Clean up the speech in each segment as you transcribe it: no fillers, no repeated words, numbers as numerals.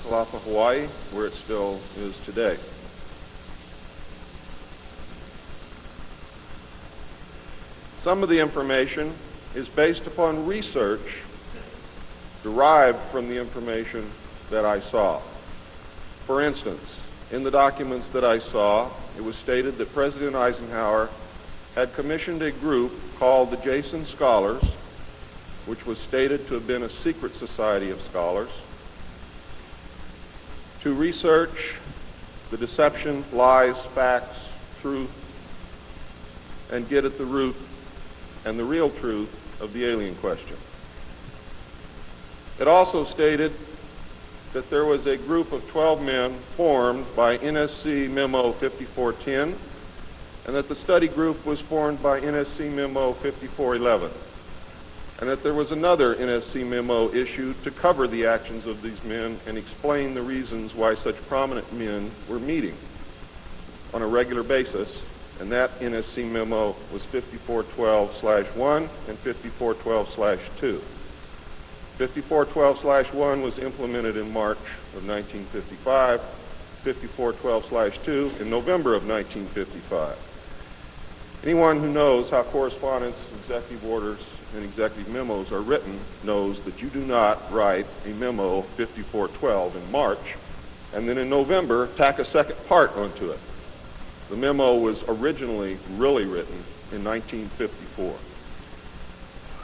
Kalafa, Hawaii, where it still is today. Some of the information is based upon research derived from the information that I saw. For instance, in the documents that I saw, it was stated that President Eisenhower had commissioned a group called the Jason Scholars, which was stated to have been a secret society of scholars, to research the deception, lies, facts, truth, and get at the root and the real truth of the alien question. It also stated that there was a group of 12 men formed by NSC Memo 5410, and that the study group was formed by NSC Memo 5411, and that there was another NSC memo issued to cover the actions of these men and explain the reasons why such prominent men were meeting on a regular basis, and that NSC memo was 5412/1 and 5412/2. 5412/1 was implemented in March of 1955, 5412/2 in November of 1955. Anyone who knows how correspondence, executive orders, and executive memos are written knows that you do not write a memo 5412 in March and then in November tack a second part onto it. The memo was originally really written in 1954.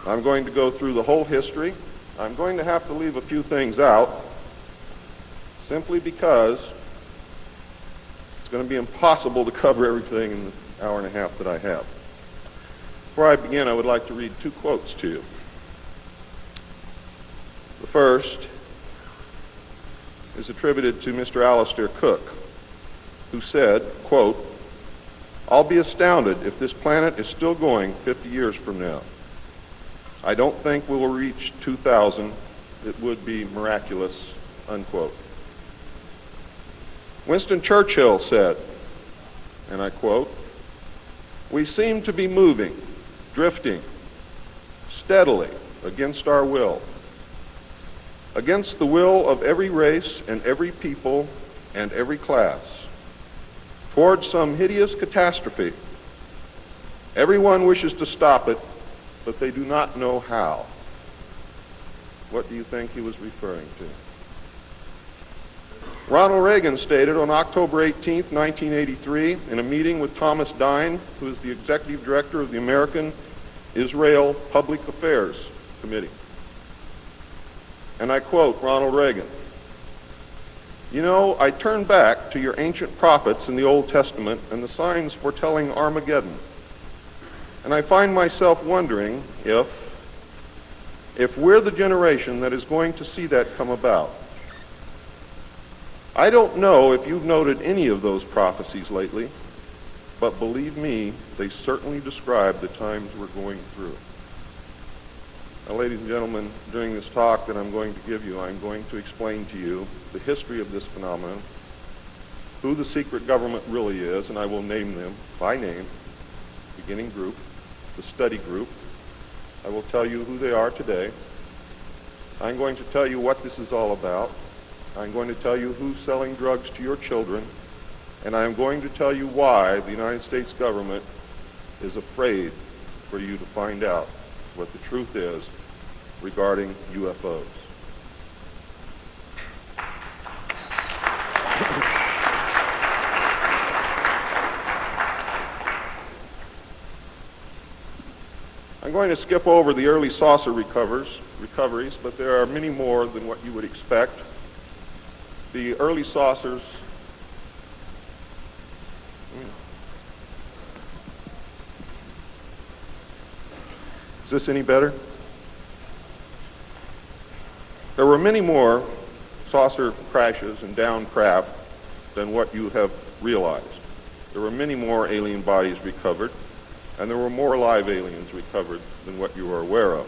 I'm going to go through the whole history. I'm going to have to leave a few things out simply because it's going to be impossible to cover everything in the hour and a half that I have. Before I begin, I would like to read two quotes to you. The first is attributed to Mr. Alistair Cook, who said, quote, "I'll be astounded if this planet is still going 50 years from now. I don't think we will reach 2000. It would be miraculous," unquote. Winston Churchill said, and I quote, "We seem to be moving, drifting, steadily against our will, against the will of every race and every people and every class, towards some hideous catastrophe. Everyone wishes to stop it, but they do not know how." What do you think he was referring to? Ronald Reagan stated on October 18, 1983, in a meeting with Thomas Dine, who is the executive director of the American Israel Public Affairs Committee. And I quote Ronald Reagan, "You know, I turn back to your ancient prophets in the Old Testament and the signs foretelling Armageddon, and I find myself wondering if we're the generation that is going to see that come about. I don't know if you've noted any of those prophecies lately, but believe me, they certainly describe the times we're going through." Now, ladies and gentlemen, during this talk that I'm going to give you, I'm going to explain to you the history of this phenomenon, who the secret government really is, and I will name them by name: beginning group, the study group. I will tell you who they are today. I'm going to tell you what this is all about. I'm going to tell you who's selling drugs to your children, and I'm going to tell you why the United States government is afraid for you to find out what the truth is regarding UFOs. I'm going to skip over the early saucer recoveries, but there are many more than what you would expect. The early saucers Is this any better? There were many more saucer crashes and downed craft than what you have realized. There were many more alien bodies recovered, and there were more live aliens recovered than what you are aware of.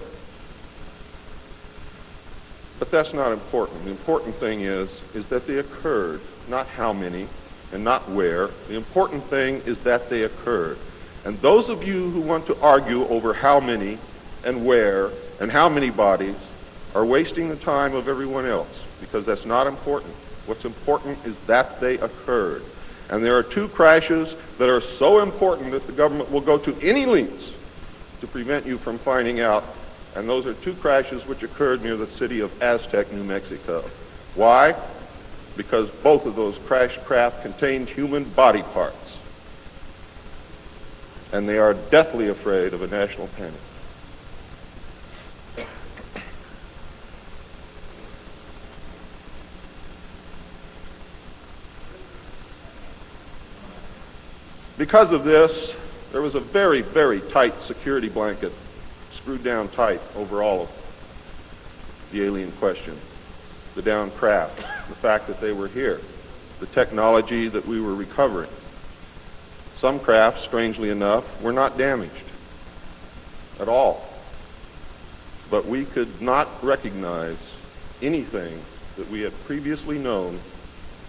But that's not important. The important thing is that they occurred, not how many and not where. The important thing is that they occurred. And those of you who want to argue over how many and where and how many bodies are wasting the time of everyone else, because that's not important. What's important is that they occurred. And there are two crashes that are so important that the government will go to any lengths to prevent you from finding out. And those are two crashes which occurred near the city of Aztec, New Mexico. Why? Because both of those crashed craft contained human body parts. And they are deathly afraid of a national panic. Because of this, there was a very, very tight security blanket screwed down tight over all of the alien question. The downed craft, the fact that they were here, the technology that we were recovering. Some craft, strangely enough, were not damaged at all. But we could not recognize anything that we had previously known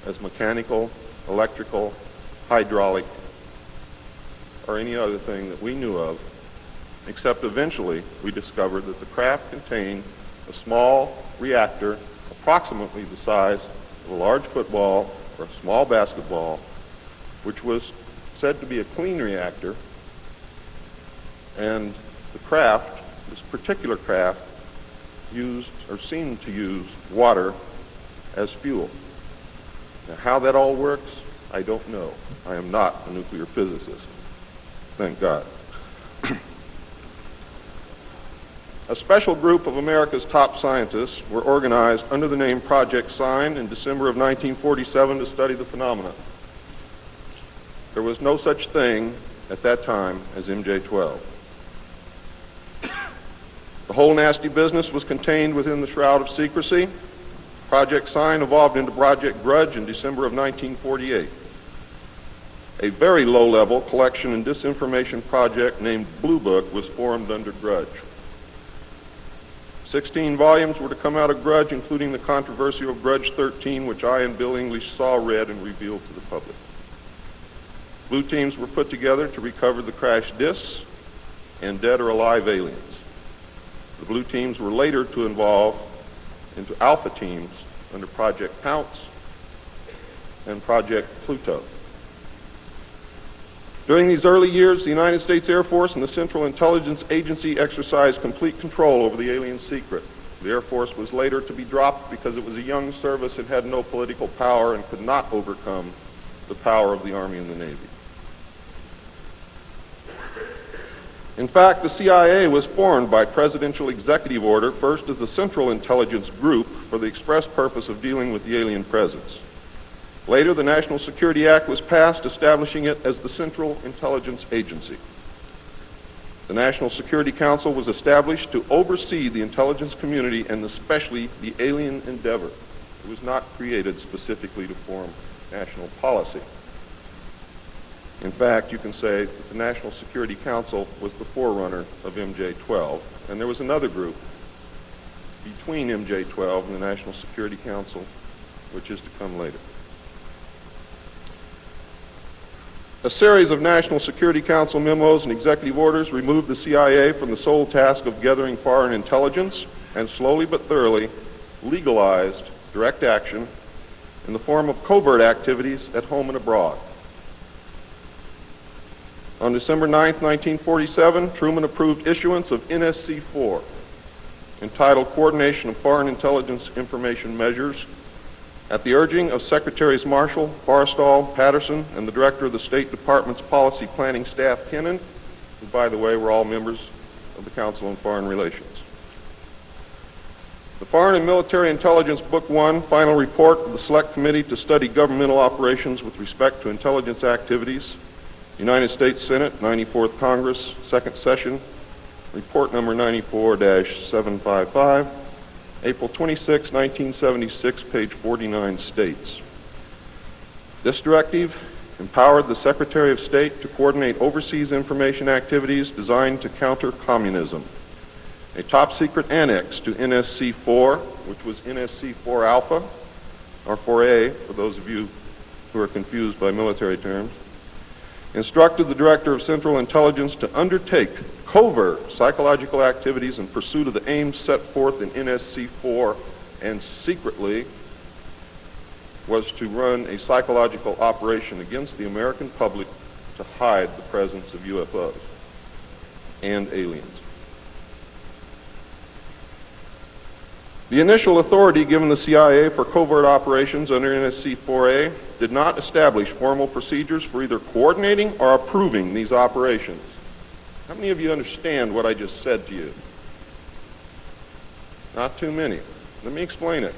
as mechanical, electrical, hydraulic, or any other thing that we knew of, except eventually we discovered that the craft contained a small reactor approximately the size of a large football or a small basketball, which was said to be a clean reactor, and the craft, this particular craft, used or seemed to use water as fuel. Now, how that all works, I don't know. I am not a nuclear physicist. Thank God. A special group of America's top scientists were organized under the name Project Sign in December of 1947 to study the phenomena. There was no such thing at that time as MJ-12. The whole nasty business was contained within the shroud of secrecy. Project Sign evolved into Project Grudge in December of 1948. A very low-level collection and disinformation project named Blue Book was formed under Grudge. 16 volumes were to come out of Grudge, including the controversial Grudge 13, which I and Bill English saw, read, and revealed to the public. Blue teams were put together to recover the crashed discs and dead or alive aliens. The blue teams were later to evolve into alpha teams under Project Pounce and Project Pluto. During these early years, the United States Air Force and the Central Intelligence Agency exercised complete control over the alien secret. The Air Force was later to be dropped because it was a young service and had no political power and could not overcome the power of the Army and the Navy. In fact, the CIA was formed by presidential executive order, first as a Central Intelligence Group for the express purpose of dealing with the alien presence. Later, the National Security Act was passed, establishing it as the Central Intelligence Agency. The National Security Council was established to oversee the intelligence community and especially the alien endeavor. It was not created specifically to form national policy. In fact, you can say that the National Security Council was the forerunner of MJ-12, and there was another group between MJ-12 and the National Security Council, which is to come later. A series of National Security Council memos and executive orders removed the CIA from the sole task of gathering foreign intelligence and slowly but thoroughly legalized direct action in the form of covert activities at home and abroad. On December 9, 1947, Truman approved issuance of NSC-4, entitled Coordination of Foreign Intelligence Information Measures, at the urging of Secretaries Marshall, Forrestal, Patterson, and the Director of the State Department's Policy Planning Staff, Kennan, who, by the way, were all members of the Council on Foreign Relations. The Foreign and Military Intelligence Book 1, Final Report of the Select Committee to Study Governmental Operations with Respect to Intelligence Activities, United States Senate, 94th Congress, Second Session, Report number 94-755, April 26, 1976, page 49 states, this directive empowered the Secretary of State to coordinate overseas information activities designed to counter communism. A top-secret annex to NSC-4, which was NSC-4 Alpha, or 4A, for those of you who are confused by military terms, instructed the Director of Central Intelligence to undertake covert psychological activities in pursuit of the aims set forth in NSC-4 and secretly was to run a psychological operation against the American public to hide the presence of UFOs and aliens. The initial authority given the CIA for covert operations under NSC 4A did not establish formal procedures for either coordinating or approving these operations. How many of you understand what I just said to you? Not too many. Let me explain it.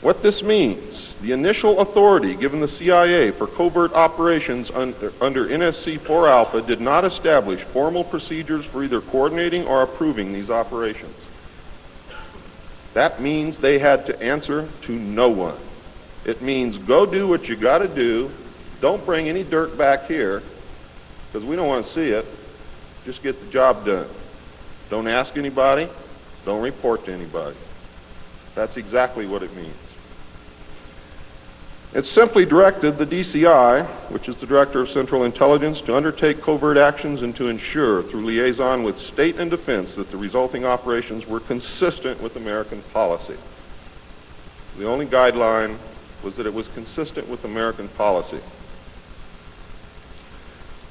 What this means, the initial authority given the CIA for covert operations under NSC 4 Alpha did not establish formal procedures for either coordinating or approving these operations. That means they had to answer to no one. It means go do what you got to do. Don't bring any dirt back here because we don't want to see it. Just get the job done. Don't ask anybody. Don't report to anybody. That's exactly what it means. It simply directed the DCI, which is the Director of Central Intelligence, to undertake covert actions and to ensure, through liaison with state and defense, that the resulting operations were consistent with American policy. The only guideline was that it was consistent with American policy.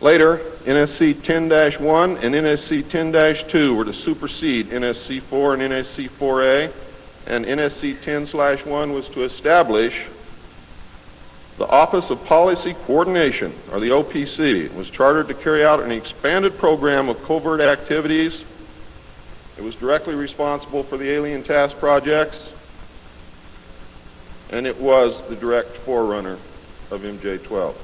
Later, NSC 10-1 and NSC 10-2 were to supersede NSC 4 and NSC 4A, and NSC 10/1 was to establish the Office of Policy Coordination, or the OPC. It was chartered to carry out an expanded program of covert activities. It was directly responsible for the alien task projects, and it was the direct forerunner of MJ-12.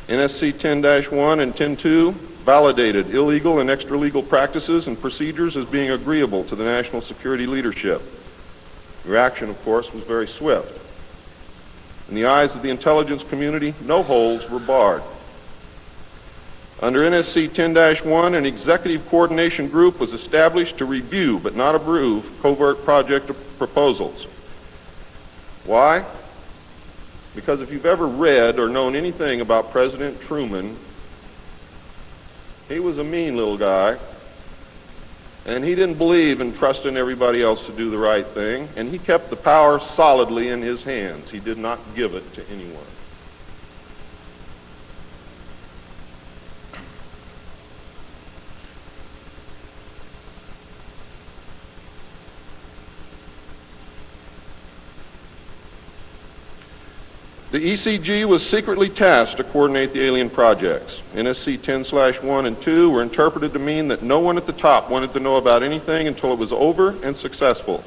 NSC 10-1 and 10-2 validated illegal and extra-legal practices and procedures as being agreeable to the national security leadership. The reaction, of course, was very swift. In the eyes of the intelligence community, no holes were barred. Under NSC 10-1, an executive coordination group was established to review but not approve covert project proposals. Why? Because if you've ever read or known anything about President Truman, he was a mean little guy, and he didn't believe in trusting everybody else to do the right thing, and he kept the power solidly in his hands. He did not give it to anyone. The ECG was secretly tasked to coordinate the alien projects. NSC 10/1 and 2 were interpreted to mean that no one at the top wanted to know about anything until it was over and successful.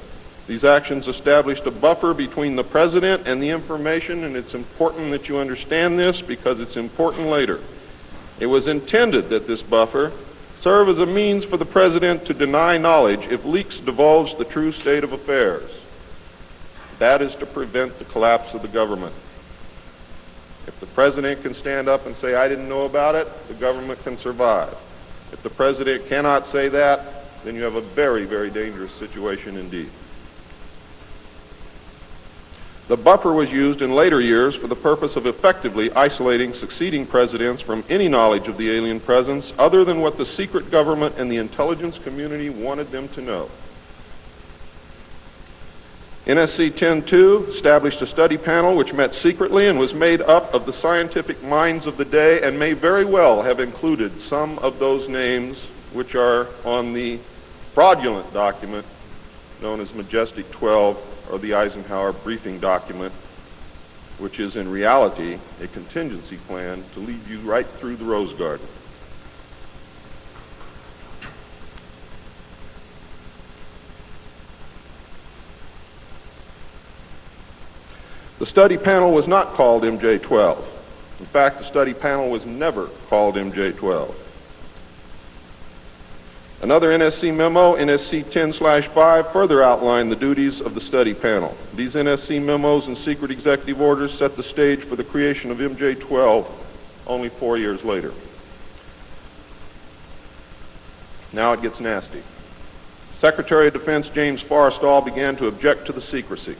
These actions established a buffer between the president and the information, and it's important that you understand this because it's important later. It was intended that this buffer serve as a means for the president to deny knowledge if leaks divulged the true state of affairs. That is to prevent the collapse of the government. If the president can stand up and say, I didn't know about it, the government can survive. If the president cannot say that, then you have a very, very dangerous situation indeed. The buffer was used in later years for the purpose of effectively isolating succeeding presidents from any knowledge of the alien presence other than what the secret government and the intelligence community wanted them to know. NSC 10-2 established a study panel which met secretly and was made up of the scientific minds of the day and may very well have included some of those names which are on the fraudulent document known as Majestic 12 or the Eisenhower briefing document, which is in reality a contingency plan to lead you right through the Rose Garden. The study panel was not called MJ-12. In fact, the study panel was never called MJ-12. Another NSC memo, NSC 10/5, further outlined the duties of the study panel. These NSC memos and secret executive orders set the stage for the creation of MJ-12 only 4 years later. Now it gets nasty. Secretary of Defense James Forrestal began to object to the secrecy.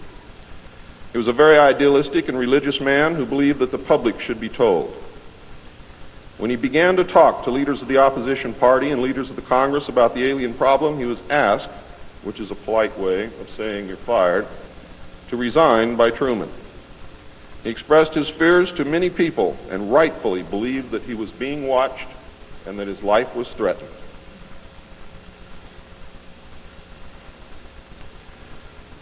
He was a very idealistic and religious man who believed that the public should be told. When he began to talk to leaders of the opposition party and leaders of the Congress about the alien problem, he was asked, which is a polite way of saying you're fired, to resign by Truman. He expressed his fears to many people and rightfully believed that he was being watched and that his life was threatened.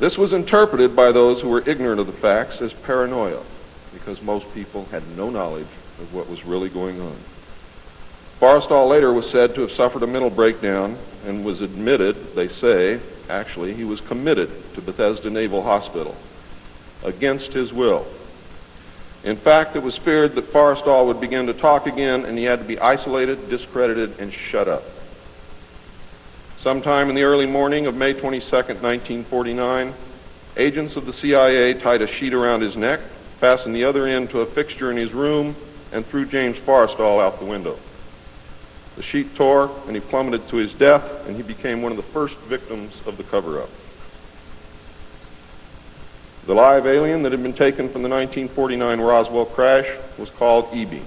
This was interpreted by those who were ignorant of the facts as paranoia, because most people had no knowledge of what was really going on. Forrestal later was said to have suffered a mental breakdown and was admitted, they say, actually, he was committed to Bethesda Naval Hospital against his will. In fact, it was feared that Forrestal would begin to talk again and he had to be isolated, discredited, and shut up. Sometime in the early morning of May 22nd, 1949, agents of the CIA tied a sheet around his neck, fastened the other end to a fixture in his room, and threw James Forrestal out the window. The sheet tore, and he plummeted to his death, and he became one of the first victims of the cover-up. The live alien that had been taken from the 1949 Roswell crash was called EB. It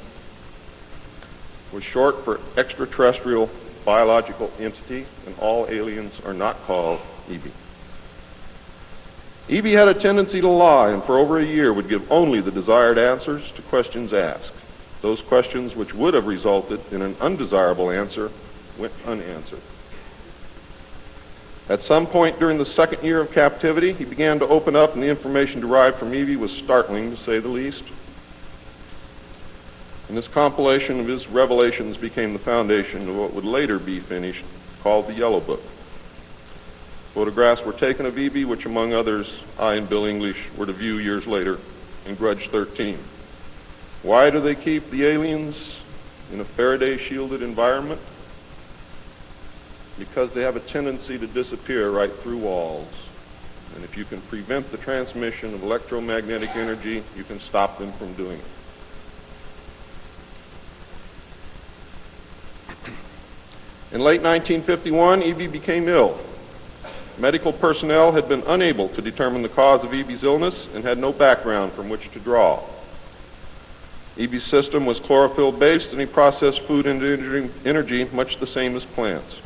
was short for extraterrestrial biological entity, and all aliens are not called EB. EB had a tendency to lie, and for over a year would give only the desired answers to questions asked. Those questions which would have resulted in an undesirable answer went unanswered. At some point during the second year of captivity, he began to open up, and the information derived from EB was startling, to say the least. And this compilation of his revelations became the foundation of what would later be finished, called the Yellow Book. Photographs were taken of EB, which among others, I and Bill English were to view years later in Grudge 13. Why do they keep the aliens in a Faraday-shielded environment? Because they have a tendency to disappear right through walls. And if you can prevent the transmission of electromagnetic energy, you can stop them from doing it. In late 1951, EB became ill. Medical personnel had been unable to determine the cause of EB's illness and had no background from which to draw. EB's system was chlorophyll-based, and he processed food into energy much the same as plants.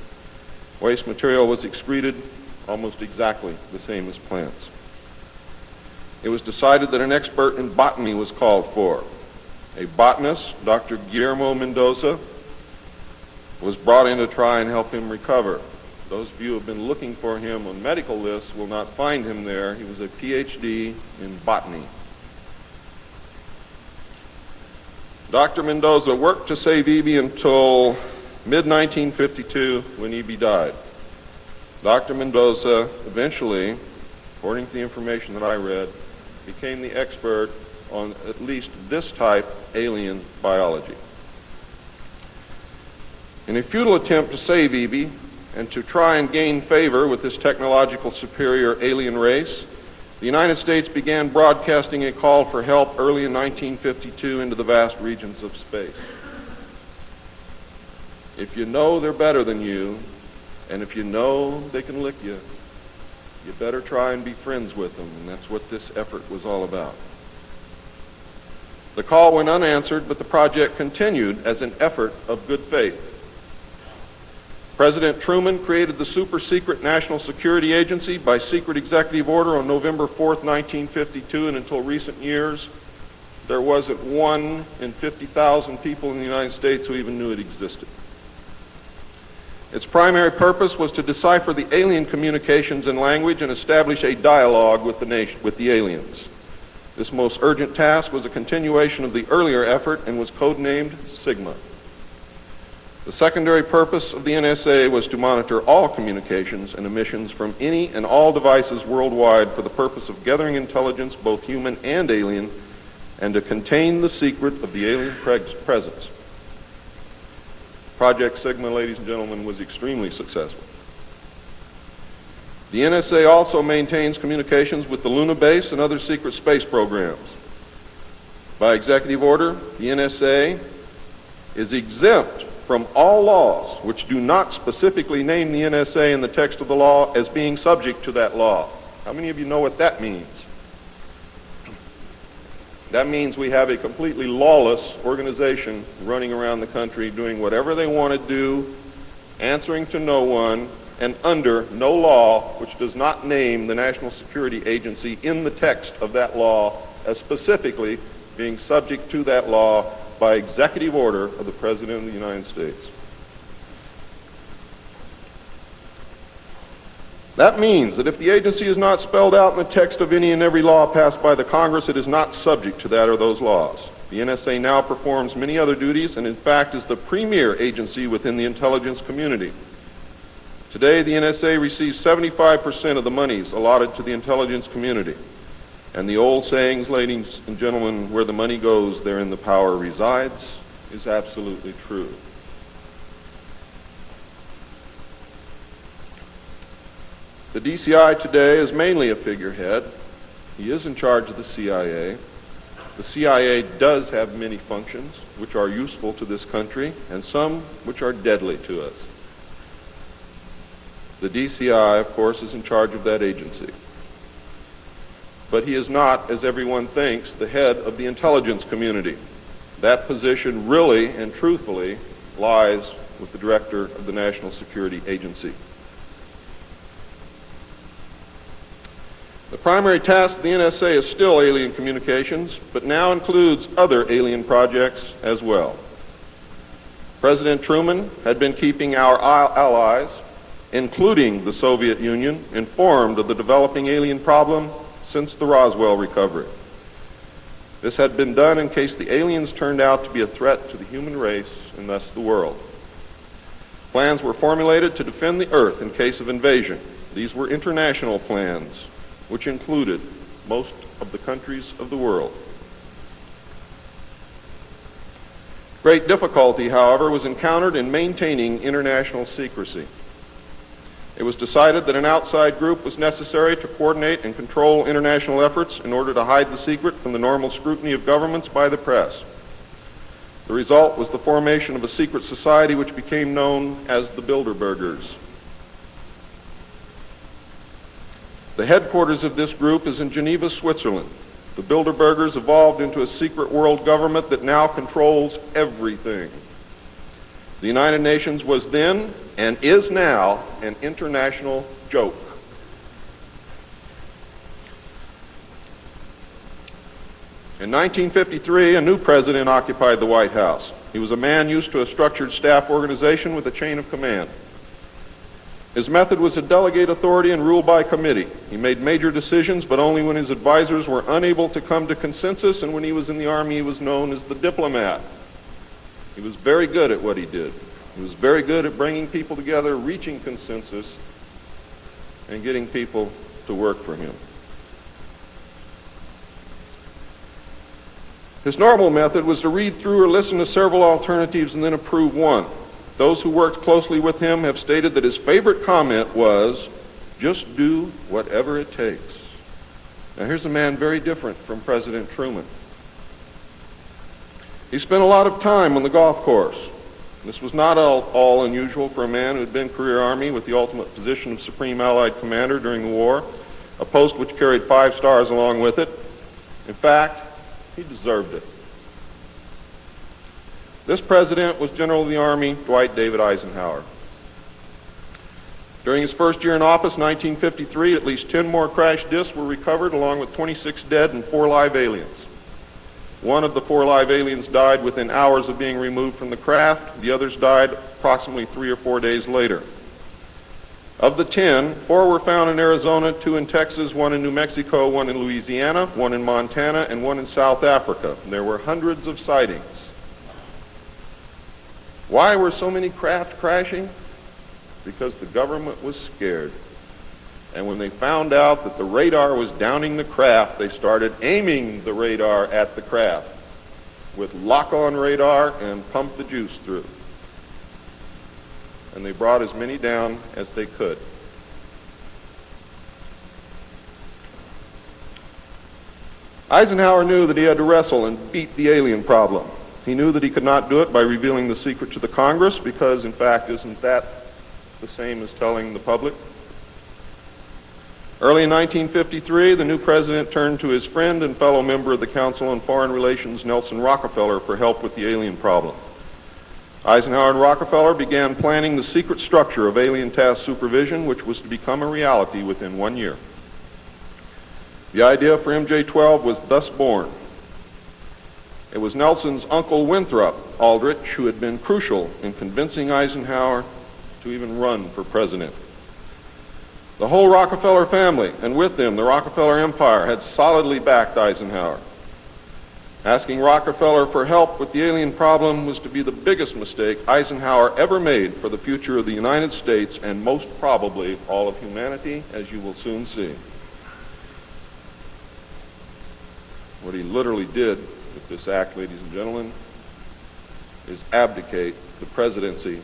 Waste material was excreted almost exactly the same as plants. It was decided that an expert in botany was called for. A botanist, Dr. Guillermo Mendoza, was brought in to try and help him recover. Those of you who have been looking for him on medical lists will not find him there. He was a PhD in botany. Dr. Mendoza worked to save EB until mid-1952 when EB died. Dr. Mendoza eventually, according to the information that I read, became the expert on at least this type alien biology. In a futile attempt to save EB and to try and gain favor with this technological superior alien race, the United States began broadcasting a call for help early in 1952 into the vast regions of space. If you know they're better than you, and if you know they can lick you, you better try and be friends with them, and that's what this effort was all about. The call went unanswered, but the project continued as an effort of good faith. President Truman created the super-secret National Security Agency by secret executive order on November 4th, 1952, and until recent years, there wasn't one in 50,000 people in the United States who even knew it existed. Its primary purpose was to decipher the alien communications and language and establish a dialogue with the aliens. This most urgent task was a continuation of the earlier effort and was codenamed Sigma. The secondary purpose of the NSA was to monitor all communications and emissions from any and all devices worldwide for the purpose of gathering intelligence, both human and alien, and to contain the secret of the alien presence. Project Sigma, ladies and gentlemen, was extremely successful. The NSA also maintains communications with the Luna base and other secret space programs. By executive order, the NSA is exempt from all laws which do not specifically name the NSA in the text of the law as being subject to that law. How many of you know what that means? That means we have a completely lawless organization running around the country doing whatever they want to do, answering to no one, and under no law which does not name the National Security Agency in the text of that law as specifically being subject to that law by executive order of the President of the United States. That means that if the agency is not spelled out in the text of any and every law passed by the Congress, it is not subject to that or those laws. The NSA now performs many other duties and in fact is the premier agency within the intelligence community. Today, the NSA receives 75% of the monies allotted to the intelligence community. And the old sayings, ladies and gentlemen, where the money goes, therein the power resides, is absolutely true. The DCI today is mainly a figurehead. He is in charge of the CIA. The CIA does have many functions which are useful to this country and some which are deadly to us. The DCI, of course, is in charge of that agency. But he is not, as everyone thinks, the head of the intelligence community. That position really and truthfully lies with the director of the National Security Agency. The primary task of the NSA is still alien communications, but now includes other alien projects as well. President Truman had been keeping our allies, including the Soviet Union, informed of the developing alien problem since the Roswell recovery. This had been done in case the aliens turned out to be a threat to the human race and thus the world. Plans were formulated to defend the Earth in case of invasion. These were international plans, which included most of the countries of the world. Great difficulty, however, was encountered in maintaining international secrecy. It was decided that an outside group was necessary to coordinate and control international efforts in order to hide the secret from the normal scrutiny of governments by the press. The result was the formation of a secret society which became known as the Bilderbergers. The headquarters of this group is in Geneva, Switzerland. The Bilderbergers evolved into a secret world government that now controls everything. The United Nations was then and is now an international joke. In 1953, a new president occupied the White House. He was a man used to a structured staff organization with a chain of command. His method was to delegate authority and rule by committee. He made major decisions, but only when his advisors were unable to come to consensus, and when he was in the Army, he was known as the diplomat. He was very good at what he did. He was very good at bringing people together, reaching consensus, and getting people to work for him. His normal method was to read through or listen to several alternatives and then approve one. Those who worked closely with him have stated that his favorite comment was, "Just do whatever it takes." Now here's a man very different from President Truman. He spent a lot of time on the golf course. This was not all unusual for a man who had been career Army with the ultimate position of Supreme Allied Commander during the war, a post which carried 5 stars along with it. In fact, he deserved it. This president was General of the Army Dwight David Eisenhower. During his first year in office, 1953, at least 10 more crash discs were recovered, along with 26 dead and 4 live aliens. One of the 4 live aliens died within hours of being removed from the craft. The others died approximately 3 or 4 days later. Of the 10, 4 were found in Arizona, 2 in Texas, 1 in New Mexico, 1 in Louisiana, 1 in Montana, and 1 in South Africa. There were hundreds of sightings. Why were so many craft crashing? Because the government was scared. And when they found out that the radar was downing the craft, they started aiming the radar at the craft with lock-on radar and pumped the juice through. And they brought as many down as they could. Eisenhower knew that he had to wrestle and beat the alien problem. He knew that he could not do it by revealing the secret to the Congress, because, in fact, isn't that the same as telling the public? Early in 1953, the new president turned to his friend and fellow member of the Council on Foreign Relations, Nelson Rockefeller, for help with the alien problem. Eisenhower and Rockefeller began planning the secret structure of alien task supervision, which was to become a reality within 1 year. The idea for MJ-12 was thus born. It was Nelson's uncle Winthrop Aldrich who had been crucial in convincing Eisenhower to even run for president. The whole Rockefeller family, and with them the Rockefeller Empire, had solidly backed Eisenhower. Asking Rockefeller for help with the alien problem was to be the biggest mistake Eisenhower ever made for the future of the United States and most probably all of humanity, as you will soon see. What he literally did with this act, ladies and gentlemen, is abdicate the presidency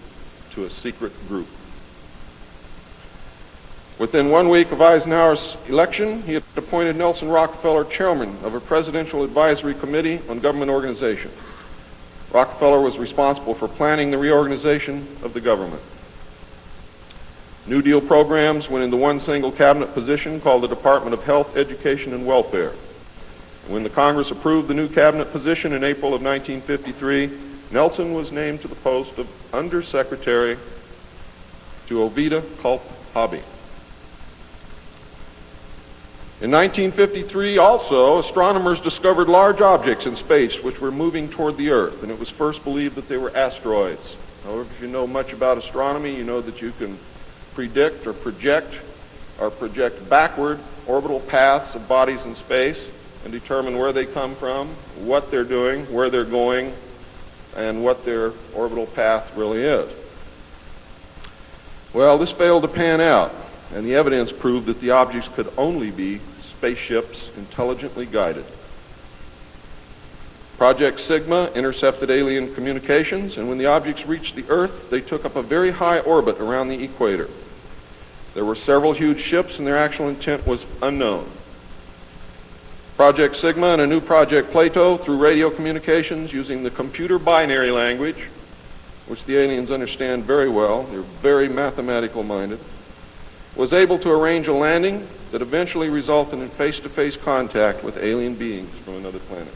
to a secret group. Within 1 week of Eisenhower's election, he had appointed Nelson Rockefeller chairman of a presidential advisory committee on government organization. Rockefeller was responsible for planning the reorganization of the government. New Deal programs went into one single cabinet position called the Department of Health, Education, and Welfare. When the Congress approved the new cabinet position in April of 1953, Nelson was named to the post of Undersecretary to Ovida Culp Hobby. In 1953, also, astronomers discovered large objects in space which were moving toward the Earth, and it was first believed that they were asteroids. However, if you know much about astronomy, you know that you can predict or project backward orbital paths of bodies in space and determine where they come from, what they're doing, where they're going, and what their orbital path really is. Well, this failed to pan out, and the evidence proved that the objects could only be spaceships intelligently guided. Project Sigma intercepted alien communications, and when the objects reached the Earth, they took up a very high orbit around the equator. There were several huge ships, and their actual intent was unknown. Project Sigma and a new Project Plato, through radio communications using the computer binary language, which the aliens understand very well, they're very mathematical minded, was able to arrange a landing that eventually resulted in face-to-face contact with alien beings from another planet.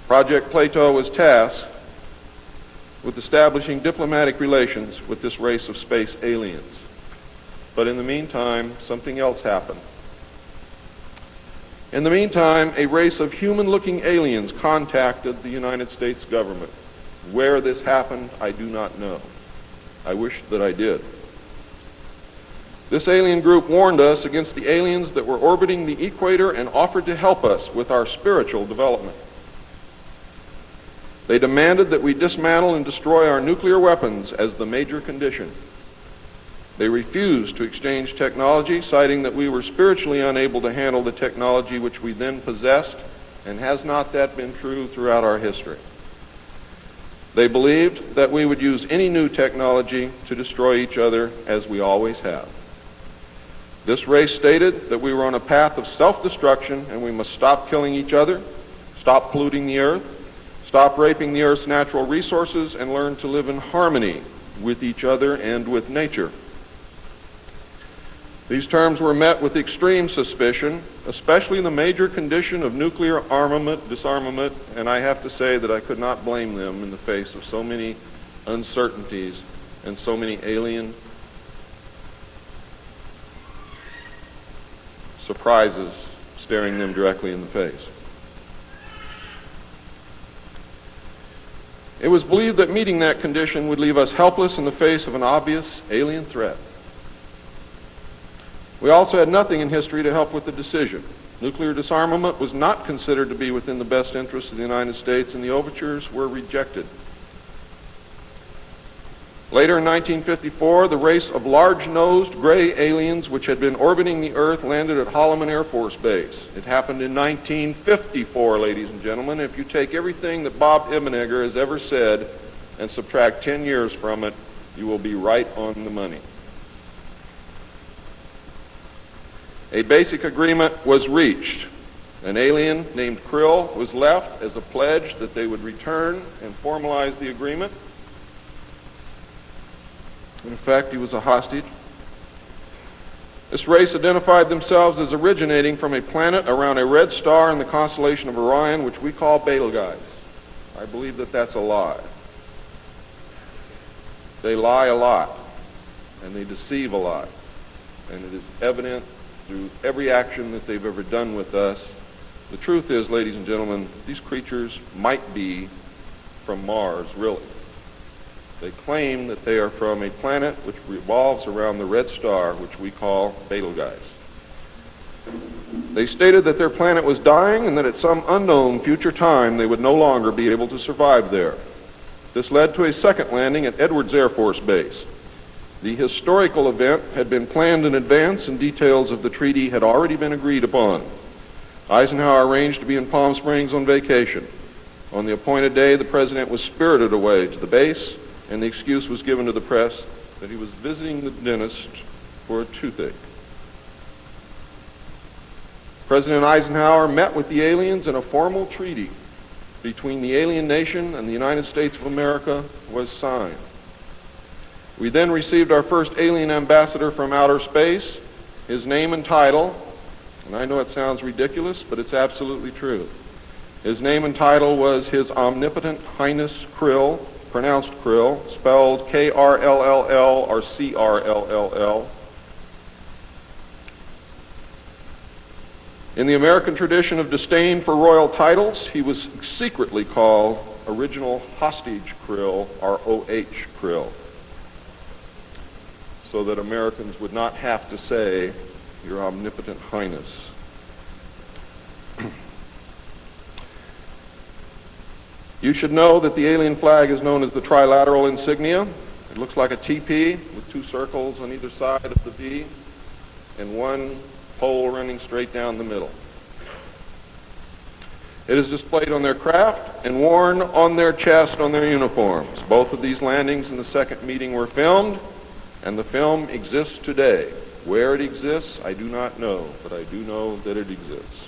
Project Plato was tasked with establishing diplomatic relations with this race of space aliens. But in the meantime, something else happened. In the meantime, a race of human-looking aliens contacted the United States government. Where this happened, I do not know. I wish that I did. This alien group warned us against the aliens that were orbiting the equator and offered to help us with our spiritual development. They demanded that we dismantle and destroy our nuclear weapons as the major condition. They refused to exchange technology, citing that we were spiritually unable to handle the technology which we then possessed, and has not that been true throughout our history? They believed that we would use any new technology to destroy each other, as we always have. This race stated that we were on a path of self-destruction, and we must stop killing each other, stop polluting the earth, stop raping the earth's natural resources, and learn to live in harmony with each other and with nature. These terms were met with extreme suspicion, especially in the major condition of nuclear armament, disarmament, and I have to say that I could not blame them in the face of so many uncertainties and so many alien surprises staring them directly in the face. It was believed that meeting that condition would leave us helpless in the face of an obvious alien threat. We also had nothing in history to help with the decision. Nuclear disarmament was not considered to be within the best interests of the United States, and the overtures were rejected. Later in 1954, the race of large-nosed gray aliens which had been orbiting the Earth landed at Holloman Air Force Base. It happened in 1954, ladies and gentlemen. If you take everything that Bob Ebenegger has ever said and subtract 10 years from it, you will be right on the money. A basic agreement was reached. An alien named Krill was left as a pledge that they would return and formalize the agreement. In effect, he was a hostage. This race identified themselves as originating from a planet around a red star in the constellation of Orion, which we call Betelgeuse. I believe that that's a lie. They lie a lot, and they deceive a lot. And it is evident through every action that they've ever done with us. The truth is, ladies and gentlemen, these creatures might be from Mars, really. They claim that they are from a planet which revolves around the red star, which we call Betelgeuse. They stated that their planet was dying and that at some unknown future time they would no longer be able to survive there. This led to a second landing at Edwards Air Force Base. The historical event had been planned in advance and details of the treaty had already been agreed upon. Eisenhower arranged to be in Palm Springs on vacation. On the appointed day, the president was spirited away to the base, and the excuse was given to the press that he was visiting the dentist for a toothache. President Eisenhower met with the aliens, and a formal treaty between the alien nation and the United States of America was signed. We then received our first alien ambassador from outer space. His name and title, and I know it sounds ridiculous, but it's absolutely true. His name and title was His Omnipotent Highness Krill, pronounced Krill, spelled K-R-L-L-L or C-R-L-L-L. In the American tradition of disdain for royal titles, he was secretly called Original Hostage Krill, or O-H Krill, so that Americans would not have to say, Your Omnipotent Highness. You should know that the alien flag is known as the trilateral insignia. It looks like a TP with two circles on either side of the V and one pole running straight down the middle. It is displayed on their craft and worn on their chest on their uniforms. Both of these landings in the second meeting were filmed, and the film exists today. Where it exists, I do not know, but I do know that it exists.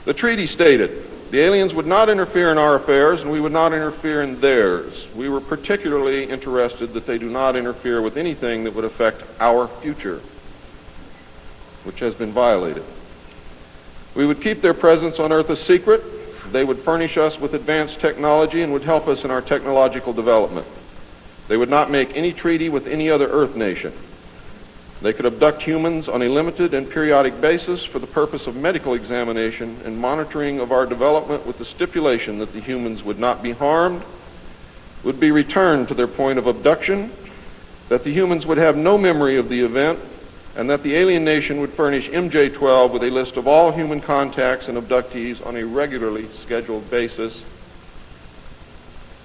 The treaty stated, the aliens would not interfere in our affairs, and we would not interfere in theirs. We were particularly interested that they do not interfere with anything that would affect our future, which has been violated. We would keep their presence on Earth a secret. They would furnish us with advanced technology and would help us in our technological development. They would not make any treaty with any other Earth nation. They could abduct humans on a limited and periodic basis for the purpose of medical examination and monitoring of our development, with the stipulation that the humans would not be harmed, would be returned to their point of abduction, that the humans would have no memory of the event, and that the alien nation would furnish MJ-12 with a list of all human contacts and abductees on a regularly scheduled basis,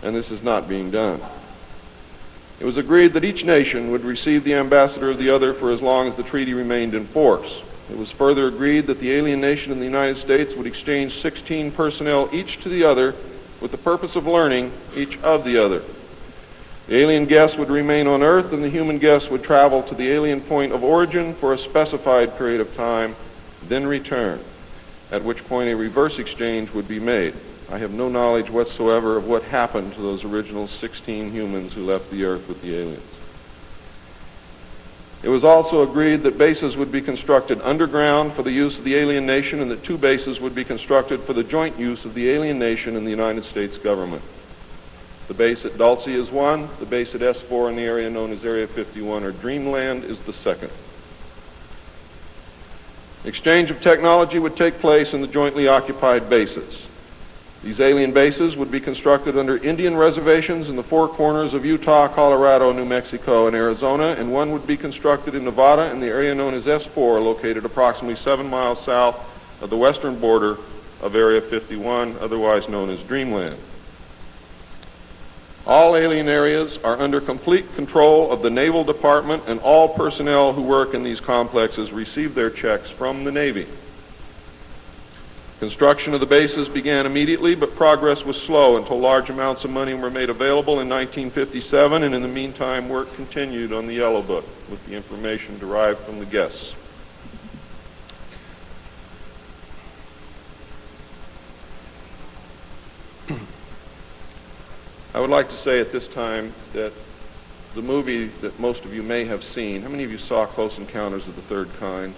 and this is not being done. It was agreed that each nation would receive the ambassador of the other for as long as the treaty remained in force. It was further agreed that the alien nation and the United States would exchange 16 personnel each to the other with the purpose of learning each of the other. The alien guests would remain on Earth, and the human guests would travel to the alien point of origin for a specified period of time, then return, at which point a reverse exchange would be made. I have no knowledge whatsoever of what happened to those original 16 humans who left the Earth with the aliens. It was also agreed that bases would be constructed underground for the use of the alien nation, and that 2 bases would be constructed for the joint use of the alien nation and the United States government. The base at Dulce is one, the base at S4 in the area known as Area 51 or Dreamland is the second. Exchange of technology would take place in the jointly occupied bases. These alien bases would be constructed under Indian reservations in the 4 corners of Utah, Colorado, New Mexico, and Arizona, and one would be constructed in Nevada in the area known as S4, located approximately 7 miles south of the western border of Area 51, otherwise known as Dreamland. All alien areas are under complete control of the Naval Department, and all personnel who work in these complexes receive their checks from the Navy. Construction of the bases began immediately, but progress was slow until large amounts of money were made available in 1957, and in the meantime work continued on the Yellow Book with the information derived from the guests. I would like to say at this time that the movie that most of you may have seen, how many of you saw Close Encounters of the Third Kind?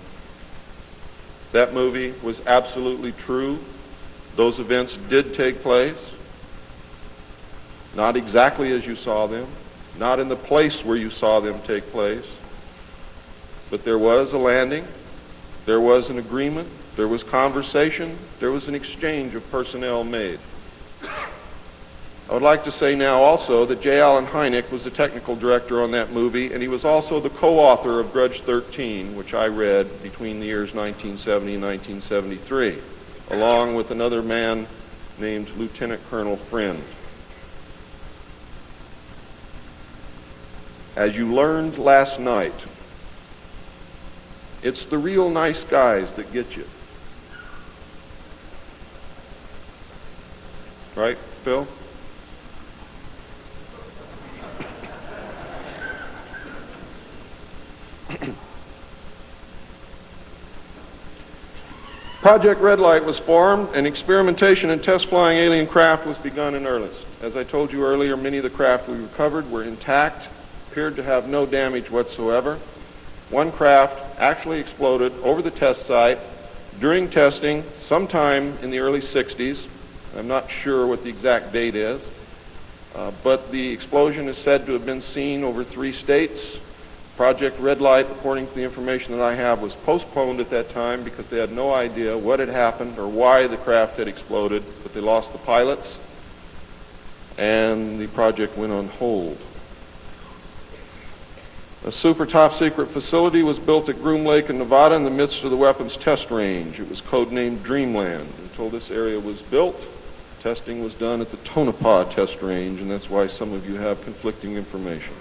That movie was absolutely true. Those events did take place, not exactly as you saw them, not in the place where you saw them take place, but there was a landing, there was an agreement, there was conversation, there was an exchange of personnel made. I would like to say now also that J. Allen Hynek was the technical director on that movie, and he was also the co-author of Grudge 13, which I read between the years 1970 and 1973, along with another man named Lieutenant Colonel Friend. As you learned last night, it's the real nice guys that get you. Right, Phil? Project Red Light was formed, and experimentation in test flying alien craft was begun in earnest. As I told you earlier, many of the craft we recovered were intact, appeared to have no damage whatsoever. One craft actually exploded over the test site during testing sometime in the early 60s. I'm not sure what the exact date is, but the explosion is said to have been seen over 3 states. Project Red Light, according to the information that I have, was postponed at that time because they had no idea what had happened or why the craft had exploded, but they lost the pilots, and the project went on hold. A super top secret facility was built at Groom Lake in Nevada in the midst of the weapons test range. It was codenamed Dreamland. Until this area was built, testing was done at the Tonopah test range, and that's why some of you have conflicting information.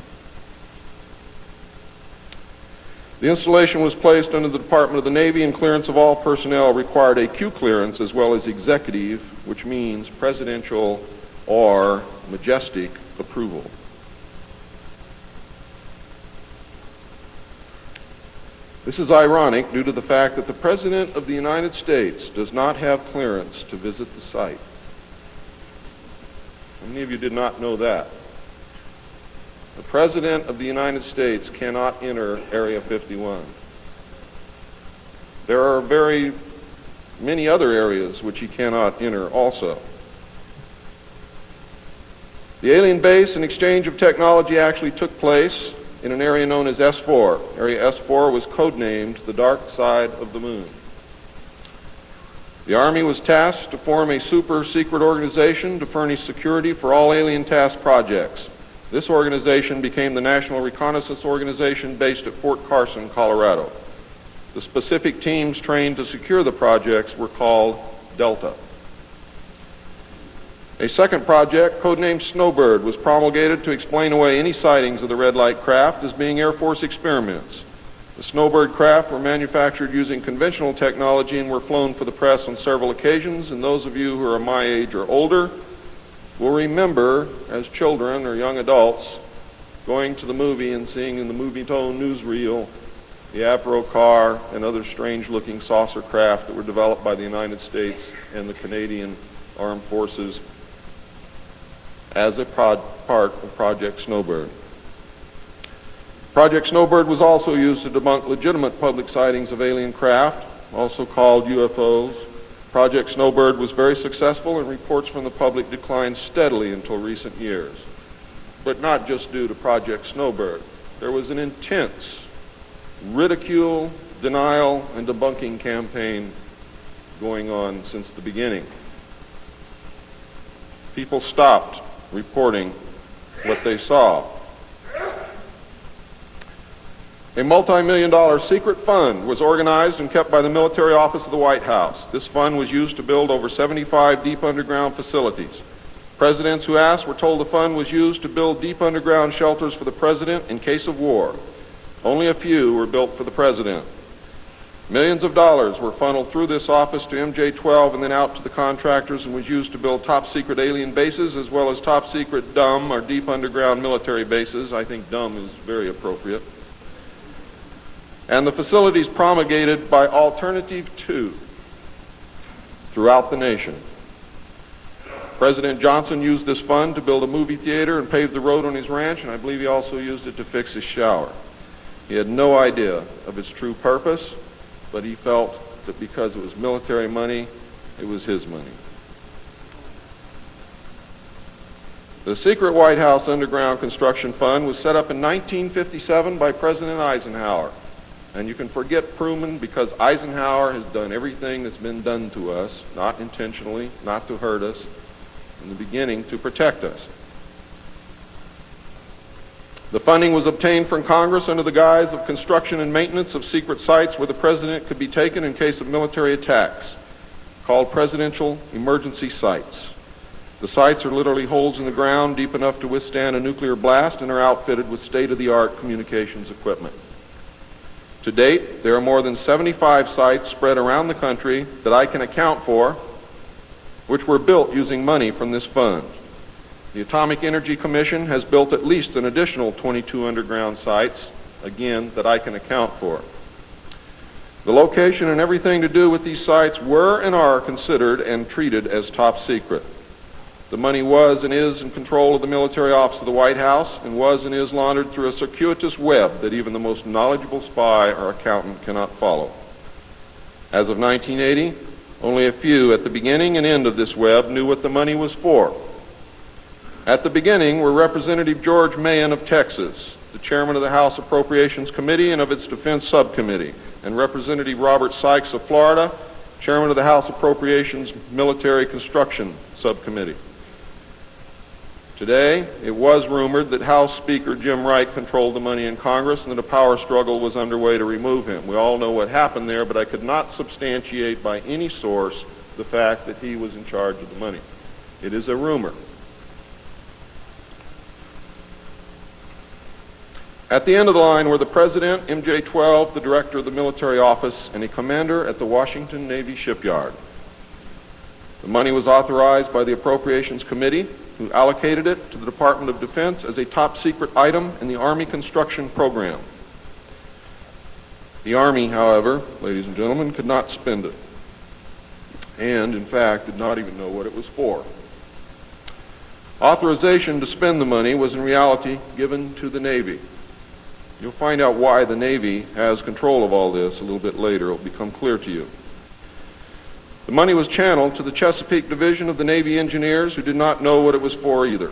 The installation was placed under the Department of the Navy, and clearance of all personnel required a Q clearance as well as executive, which means presidential or majestic approval. This is ironic due to the fact that the President of the United States does not have clearance to visit the site. How many of you did not know that? The President of the United States cannot enter Area 51. There are very many other areas which he cannot enter also. The alien base and exchange of technology actually took place in an area known as S4. Area S4 was codenamed the Dark Side of the Moon. The Army was tasked to form a super secret organization to furnish security for all alien task projects. This organization became the National Reconnaissance Organization based at Fort Carson, Colorado. The specific teams trained to secure the projects were called Delta. A second project, codenamed Snowbird, was promulgated to explain away any sightings of the red light craft as being Air Force experiments. The Snowbird craft were manufactured using conventional technology and were flown for the press on several occasions, and those of you who are my age or older will remember, as children or young adults, going to the movie and seeing in the movie-tone newsreel the Avro car and other strange-looking saucer craft that were developed by the United States and the Canadian Armed Forces as a part of Project Snowbird. Project Snowbird was also used to debunk legitimate public sightings of alien craft, also called UFOs. Project Snowbird was very successful, and reports from the public declined steadily until recent years. But not just due to Project Snowbird. There was an intense ridicule, denial, and debunking campaign going on since the beginning. People stopped reporting what they saw. A multi-million-dollar secret fund was organized and kept by the military office of the White House. This fund was used to build over 75 deep underground facilities. Presidents who asked were told the fund was used to build deep underground shelters for the president in case of war. Only a few were built for the president. Millions of dollars were funneled through this office to MJ-12 and then out to the contractors, and was used to build top-secret alien bases as well as top-secret dumb or deep underground military bases. I think dumb is very appropriate. And the facilities promulgated by Alternative 2 throughout the nation. President Johnson used this fund to build a movie theater and pave the road on his ranch, and I believe he also used it to fix his shower. He had no idea of its true purpose, but he felt that because it was military money, it was his money. The secret White House underground construction fund was set up in 1957 by President Eisenhower. And you can forget Truman because Eisenhower has done everything that's been done to us, not intentionally, not to hurt us, in the beginning to protect us. The funding was obtained from Congress under the guise of construction and maintenance of secret sites where the president could be taken in case of military attacks, called presidential emergency sites. The sites are literally holes in the ground deep enough to withstand a nuclear blast and are outfitted with state-of-the-art communications equipment. To date, there are more than 75 sites spread around the country that I can account for, which were built using money from this fund. The Atomic Energy Commission has built at least an additional 22 underground sites, again, that I can account for. The location and everything to do with these sites were and are considered and treated as top secret. The money was and is in control of the military office of the White House and was and is laundered through a circuitous web that even the most knowledgeable spy or accountant cannot follow. As of 1980, only a few at the beginning and end of this web knew what the money was for. At the beginning were Representative George Mahan of Texas, the chairman of the House Appropriations Committee and of its Defense Subcommittee, and Representative Robert Sykes of Florida, chairman of the House Appropriations Military Construction Subcommittee. Today, it was rumored that House Speaker Jim Wright controlled the money in Congress and that a power struggle was underway to remove him. We all know what happened there, but I could not substantiate by any source the fact that he was in charge of the money. It is a rumor. At the end of the line were the President, MJ-12, the Director of the Military Office, and a commander at the Washington Navy Shipyard. The money was authorized by the Appropriations Committee, who allocated it to the Department of Defense as a top secret item in the Army construction program. The Army, however, ladies and gentlemen, could not spend it, and in fact did not even know what it was for. Authorization to spend the money was in reality given to the Navy. You'll find out why the Navy has control of all this a little bit later. It'll become clear to you. The money was channeled to the Chesapeake Division of the Navy Engineers, who did not know what it was for either.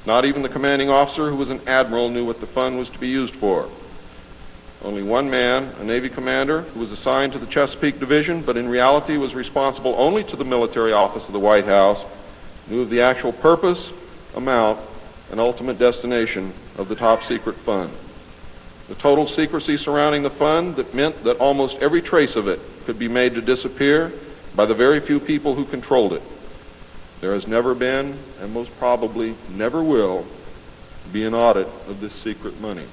Not even the commanding officer, who was an admiral, knew what the fund was to be used for. Only one man, a Navy commander, who was assigned to the Chesapeake Division, but in reality was responsible only to the military office of the White House, knew of the actual purpose, amount, and ultimate destination of the top secret fund. The total secrecy surrounding the fund that meant that almost every trace of it could be made to disappear by the very few people who controlled it. There has never been, and most probably never will, be an audit of this secret money.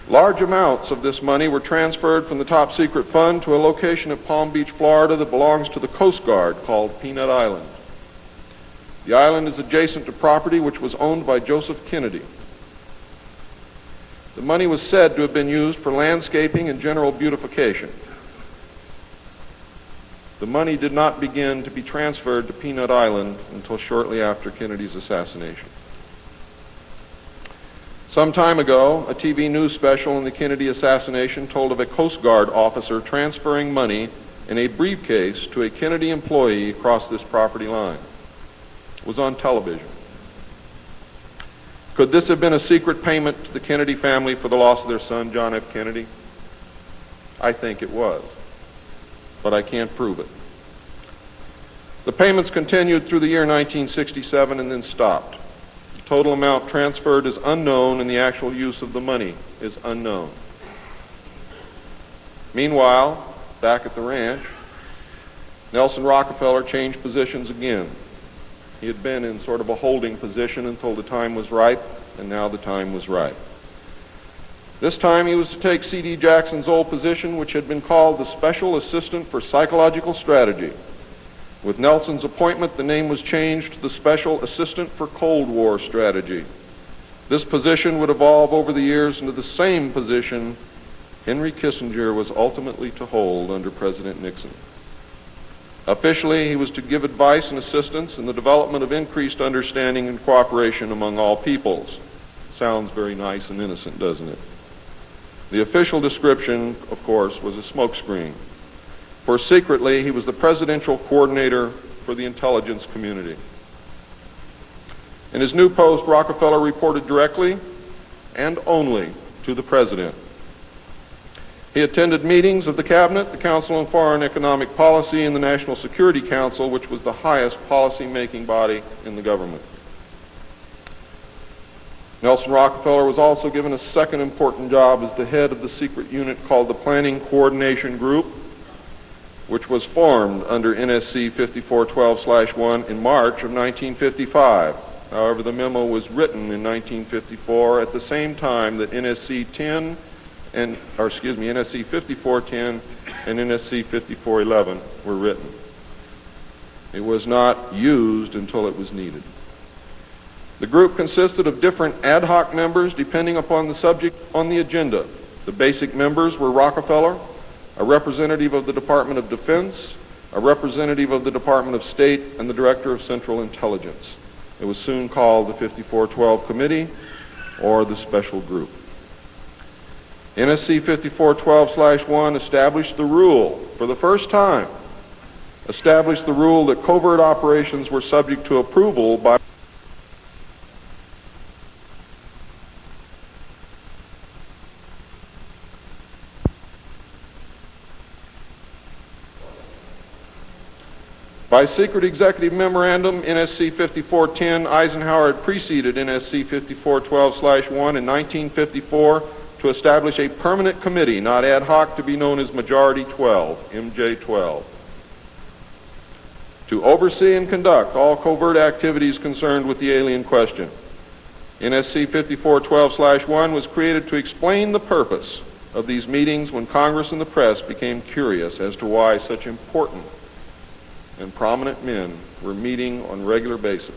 Large amounts of this money were transferred from the top secret fund to a location at Palm Beach, Florida that belongs to the Coast Guard called Peanut Island. The island is adjacent to property which was owned by Joseph Kennedy. The money was said to have been used for landscaping and general beautification. The money did not begin to be transferred to Peanut Island until shortly after Kennedy's assassination. Some time ago, a TV news special on the Kennedy assassination told of a Coast Guard officer transferring money in a briefcase to a Kennedy employee across this property line. It was on television. Could this have been a secret payment to the Kennedy family for the loss of their son, John F. Kennedy? I think it was, but I can't prove it. The payments continued through the year 1967 and then stopped. The total amount transferred is unknown and the actual use of the money is unknown. Meanwhile, back at the ranch, Nelson Rockefeller changed positions again. He had been in sort of a holding position until the time was ripe, and now the time was right. This time he was to take C.D. Jackson's old position, which had been called the Special Assistant for Psychological Strategy. With Nelson's appointment, the name was changed to the Special Assistant for Cold War Strategy. This position would evolve over the years into the same position Henry Kissinger was ultimately to hold under President Nixon. Officially, he was to give advice and assistance in the development of increased understanding and cooperation among all peoples. Sounds very nice and innocent, doesn't it? The official description, of course, was a smokescreen. For secretly, he was the presidential coordinator for the intelligence community. In his new post, Rockefeller reported directly and only to the President. He attended meetings of the Cabinet, the Council on Foreign Economic Policy, and the National Security Council, which was the highest policy-making body in the government. Nelson Rockefeller was also given a second important job as the head of the secret unit called the Planning Coordination Group, which was formed under NSC 5412/1 in March of 1955. However, the memo was written in 1954 at the same time that NSC 5410 and NSC 5411 were written. It was not used until it was needed. The group consisted of different ad hoc members depending upon the subject on the agenda. The basic members were Rockefeller, a representative of the Department of Defense, a representative of the Department of State, and the Director of Central Intelligence. It was soon called the 5412 Committee or the Special Group. NSC 5412/1 established the rule, for the first time, established the rule that covert operations were subject to approval by By secret executive memorandum, NSC 5410, Eisenhower had preceded NSC 5412/1 in 1954 to establish a permanent committee, not ad hoc, to be known as Majority 12, MJ12, to oversee and conduct all covert activities concerned with the alien question. NSC 5412/1 was created to explain the purpose of these meetings when Congress and the press became curious as to why such important and prominent men were meeting on a regular basis.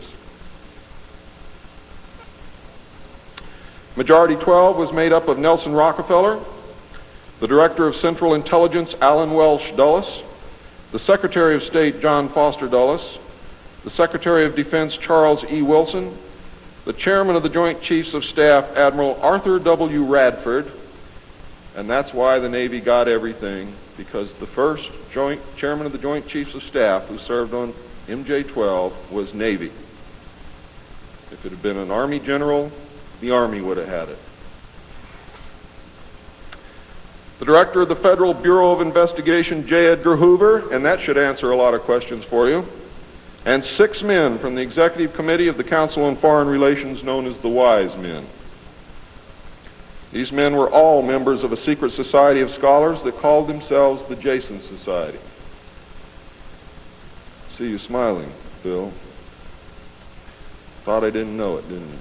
Majority 12 was made up of Nelson Rockefeller, the Director of Central Intelligence, Allen Welsh Dulles, the Secretary of State, John Foster Dulles, the Secretary of Defense, Charles E. Wilson, the Chairman of the Joint Chiefs of Staff, Admiral Arthur W. Radford, and that's why the Navy got everything, because the first Chairman of the Joint Chiefs of Staff who served on MJ-12 was Navy. If it had been an Army general, the Army would have had it. The Director of the Federal Bureau of Investigation, J. Edgar Hoover, and that should answer a lot of questions for you, and 6 men from the Executive Committee of the Council on Foreign Relations known as the Wise Men. These men were all members of a secret society of scholars that called themselves the Jason Society. See you smiling, Bill. Thought I didn't know it, didn't you?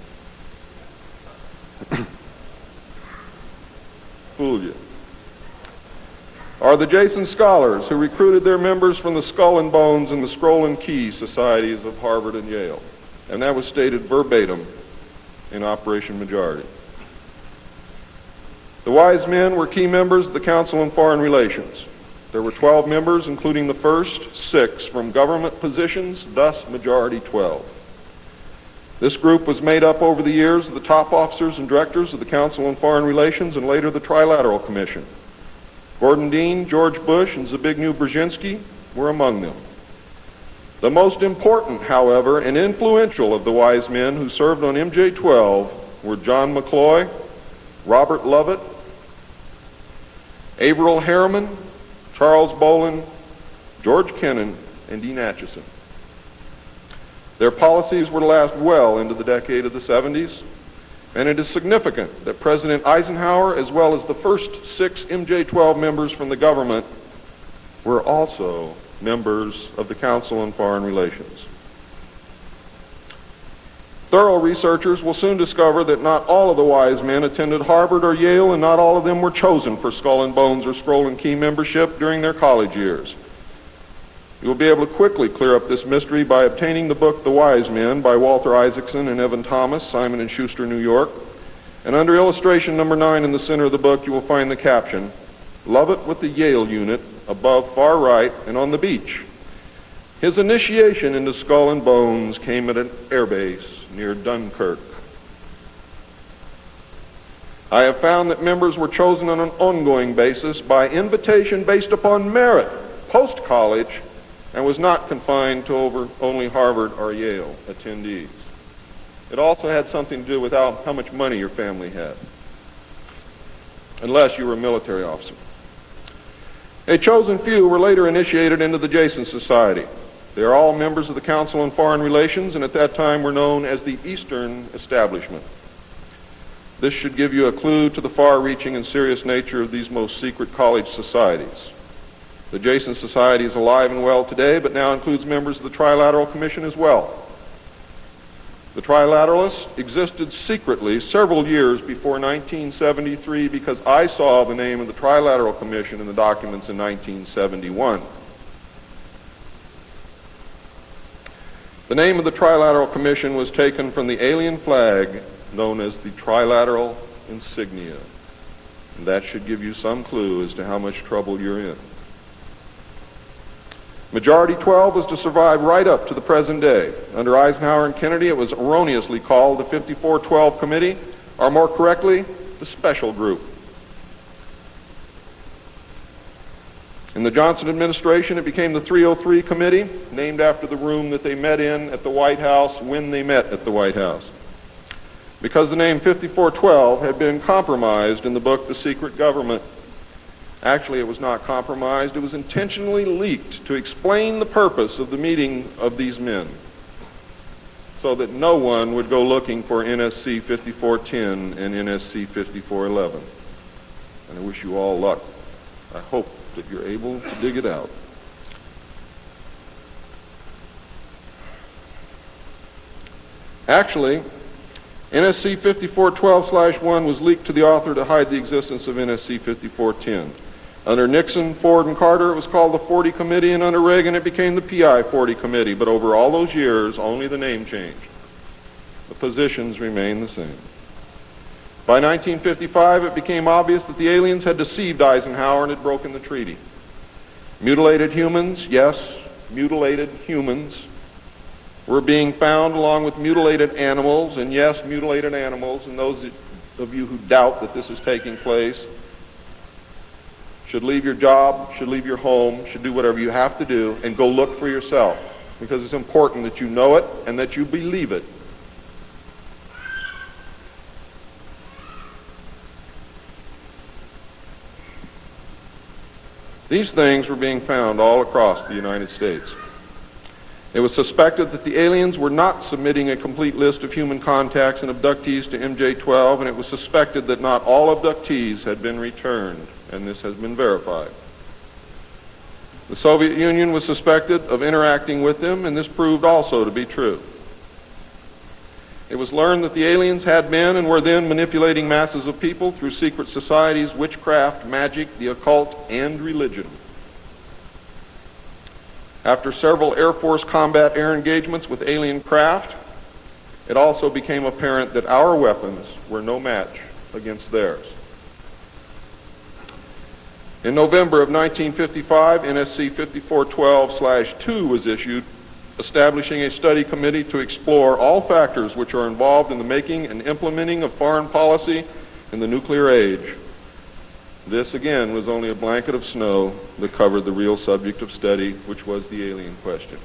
Fooled you. Are the Jason scholars who recruited their members from the Skull and Bones and the Scroll and Key societies of Harvard and Yale. And that was stated verbatim in Operation Majority. The Wise Men were key members of the Council on Foreign Relations. There were 12 members, including the first 6 from government positions, thus Majority 12. This group was made up over the years of the top officers and directors of the Council on Foreign Relations and later the Trilateral Commission. Gordon Dean, George Bush, and Zbigniew Brzezinski were among them. The most important, however, and influential of the Wise Men who served on MJ-12 were John McCloy, Robert Lovett, Averill Harriman, Charles Bolin, George Kennan, and Dean Acheson. Their policies were to last well into the decade of the 70s, and it is significant that President Eisenhower, as well as the first 6 MJ-12 members from the government, were also members of the Council on Foreign Relations. Thorough researchers will soon discover that not all of the Wise Men attended Harvard or Yale, and not all of them were chosen for Skull and Bones or Scroll and Key membership during their college years. You will be able to quickly clear up this mystery by obtaining the book The Wise Men by Walter Isaacson and Evan Thomas, Simon & Schuster, New York. And under illustration number 9 in the center of the book, you will find the caption, "Lovett with the Yale unit, above far right and on the beach. His initiation into Skull and Bones came at an airbase near Dunkirk. I have found that members were chosen on an ongoing basis by invitation based upon merit, post-college, and was not confined to only Harvard or Yale attendees." It also had something to do with how much money your family had, unless you were a military officer. A chosen few were later initiated into the Jason Society. They are all members of the Council on Foreign Relations, and at that time were known as the Eastern Establishment. This should give you a clue to the far-reaching and serious nature of these most secret college societies. The Jason Society is alive and well today, but now includes members of the Trilateral Commission as well. The Trilateralists existed secretly several years before 1973 because I saw the name of the Trilateral Commission in the documents in 1971. The name of the Trilateral Commission was taken from the alien flag known as the Trilateral Insignia. And that should give you some clue as to how much trouble you're in. Majority 12 was to survive right up to the present day. Under Eisenhower and Kennedy, it was erroneously called the 5412 Committee, or more correctly, the Special Group. In the Johnson administration, it became the 303 Committee, named after the room that they met in at the White House when they met at the White House. Because the name 5412 had been compromised in the book The Secret Government. Actually, it was not compromised. It was intentionally leaked to explain the purpose of the meeting of these men so that no one would go looking for NSC 5410 and NSC 5411. And I wish you all luck. I hope that you're able to dig it out. Actually, NSC 5412/1 was leaked to the author to hide the existence of NSC 5410. Under Nixon, Ford, and Carter, it was called the 40 Committee, and under Reagan, it became the PI 40 Committee. But over all those years, only the name changed. The positions remained the same. By 1955, it became obvious that the aliens had deceived Eisenhower and had broken the treaty. Mutilated humans, yes, mutilated humans, were being found along with mutilated animals, and yes, mutilated animals, and those of you who doubt that this is taking place should leave your job, should leave your home, should do whatever you have to do, and go look for yourself, because it's important that you know it and that you believe it. These things were being found all across the United States. It was suspected that the aliens were not submitting a complete list of human contacts and abductees to MJ-12, and it was suspected that not all abductees had been returned, and this has been verified. The Soviet Union was suspected of interacting with them, and this proved also to be true. It was learned that the aliens had been and were then manipulating masses of people through secret societies, witchcraft, magic, the occult, and religion. After several Air Force combat air engagements with alien craft, it also became apparent that our weapons were no match against theirs. In November of 1955, NSC 5412/2 was issued, establishing a study committee to explore all factors which are involved in the making and implementing of foreign policy in the nuclear age. This, again, was only a blanket of snow that covered the real subject of study, which was the alien question.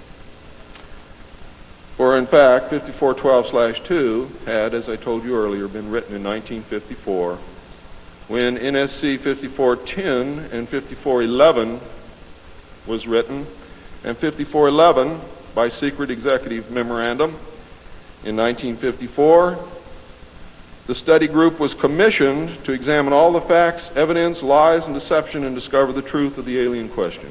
For, in fact, 5412/2 had, as I told you earlier, been written in 1954, when NSC 5410 and 5411 was written, and 5411 by secret executive memorandum in 1954. The study group was commissioned to examine all the facts, evidence, lies, and deception and discover the truth of the alien question.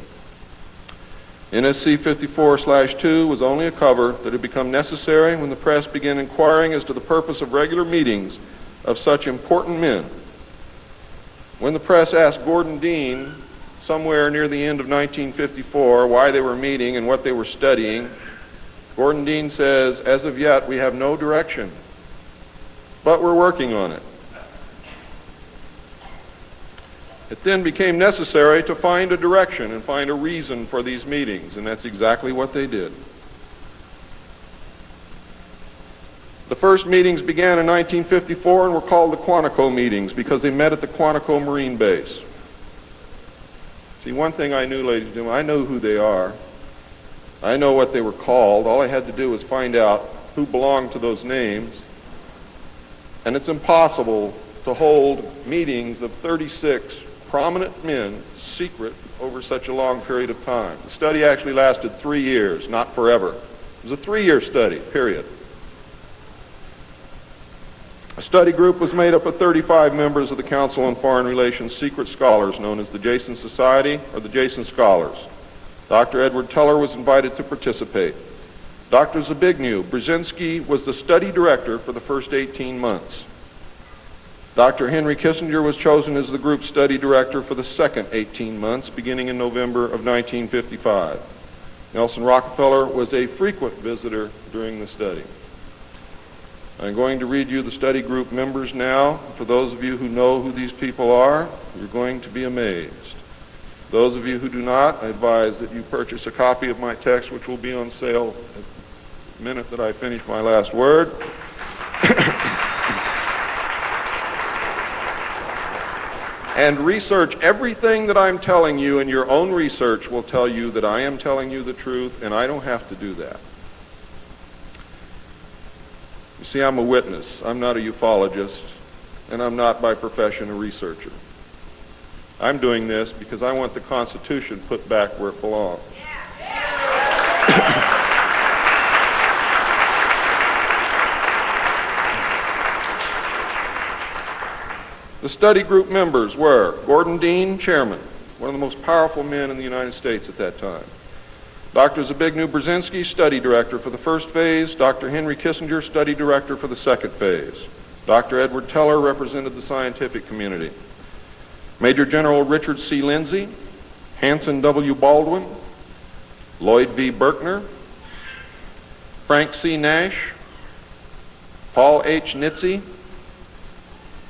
NSC 54/2 was only a cover that had become necessary when the press began inquiring as to the purpose of regular meetings of such important men. When the press asked Gordon Dean somewhere near the end of 1954 why they were meeting and what they were studying, Gordon Dean says, "As of yet, we have no direction, but we're working on it." It then became necessary to find a direction and find a reason for these meetings, and that's exactly what they did. The first meetings began in 1954 and were called the Quantico meetings because they met at the Quantico Marine Base. See, one thing I knew, ladies and gentlemen, I know who they are. I know what they were called. All I had to do was find out who belong to those names, and it's impossible to hold meetings of 36 prominent men secret over such a long period of time. The study actually lasted 3 years, not forever. It was a 3-year study, period. A study group was made up of 35 members of the Council on Foreign Relations secret scholars known as the Jason Society or the Jason Scholars. Dr. Edward Teller was invited to participate. Dr. Zbigniew Brzezinski was the study director for the first 18 months. Dr. Henry Kissinger was chosen as the group's study director for the second 18 months, beginning in November of 1955. Nelson Rockefeller was a frequent visitor during the study. I'm going to read you the study group members now. For those of you who know who these people are, you're going to be amazed. Those of you who do not, I advise that you purchase a copy of my text, which will be on sale the minute that I finish my last word. And research everything that I'm telling you, and your own research will tell you that I am telling you the truth, and I don't have to do that. You see, I'm a witness. I'm not a ufologist, and I'm not by profession a researcher. I'm doing this because I want the Constitution put back where it belongs. The study group members were Gordon Dean, chairman, one of the most powerful men in the United States at that time. Dr. Zbigniew Brzezinski, study director for the first phase. Dr. Henry Kissinger, study director for the second phase. Dr. Edward Teller represented the scientific community. Major General Richard C. Lindsay, Hanson W. Baldwin, Lloyd V. Berkner, Frank C. Nash, Paul H. Nitze,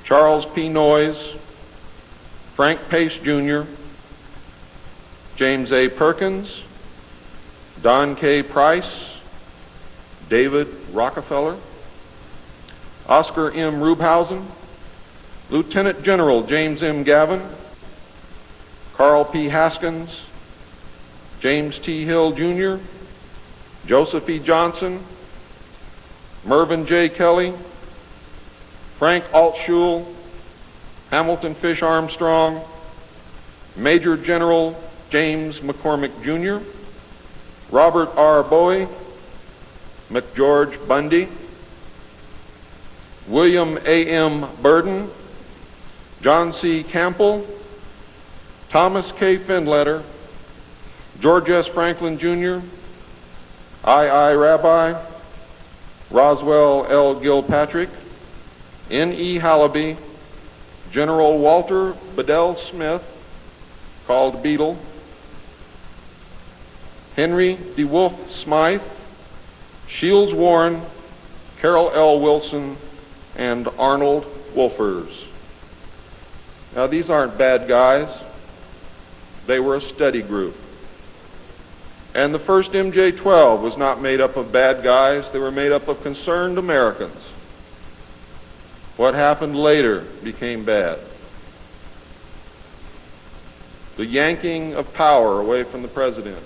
Charles P. Noyes, Frank Pace Jr., James A. Perkins, Don K. Price, David Rockefeller, Oscar M. Rubhausen, Lieutenant General James M. Gavin, Carl P. Haskins, James T. Hill Jr., Joseph E. Johnson, Mervyn J. Kelly, Frank Altschul, Hamilton Fish Armstrong, Major General James McCormick Jr., Robert R. Bowie, McGeorge Bundy, William A. M. Burden, John C. Campbell, Thomas K. Findletter, George S. Franklin Jr., I. Rabbi, Roswell L. Gilpatrick, N.E. Hallaby, General Walter Bedell Smith, called Beadle, Henry DeWolf Smythe, Shields Warren, Carol L. Wilson, and Arnold Wolfers. Now, these aren't bad guys. They were a study group. And the first MJ-12 was not made up of bad guys. They were made up of concerned Americans. What happened later became bad. The yanking of power away from the president,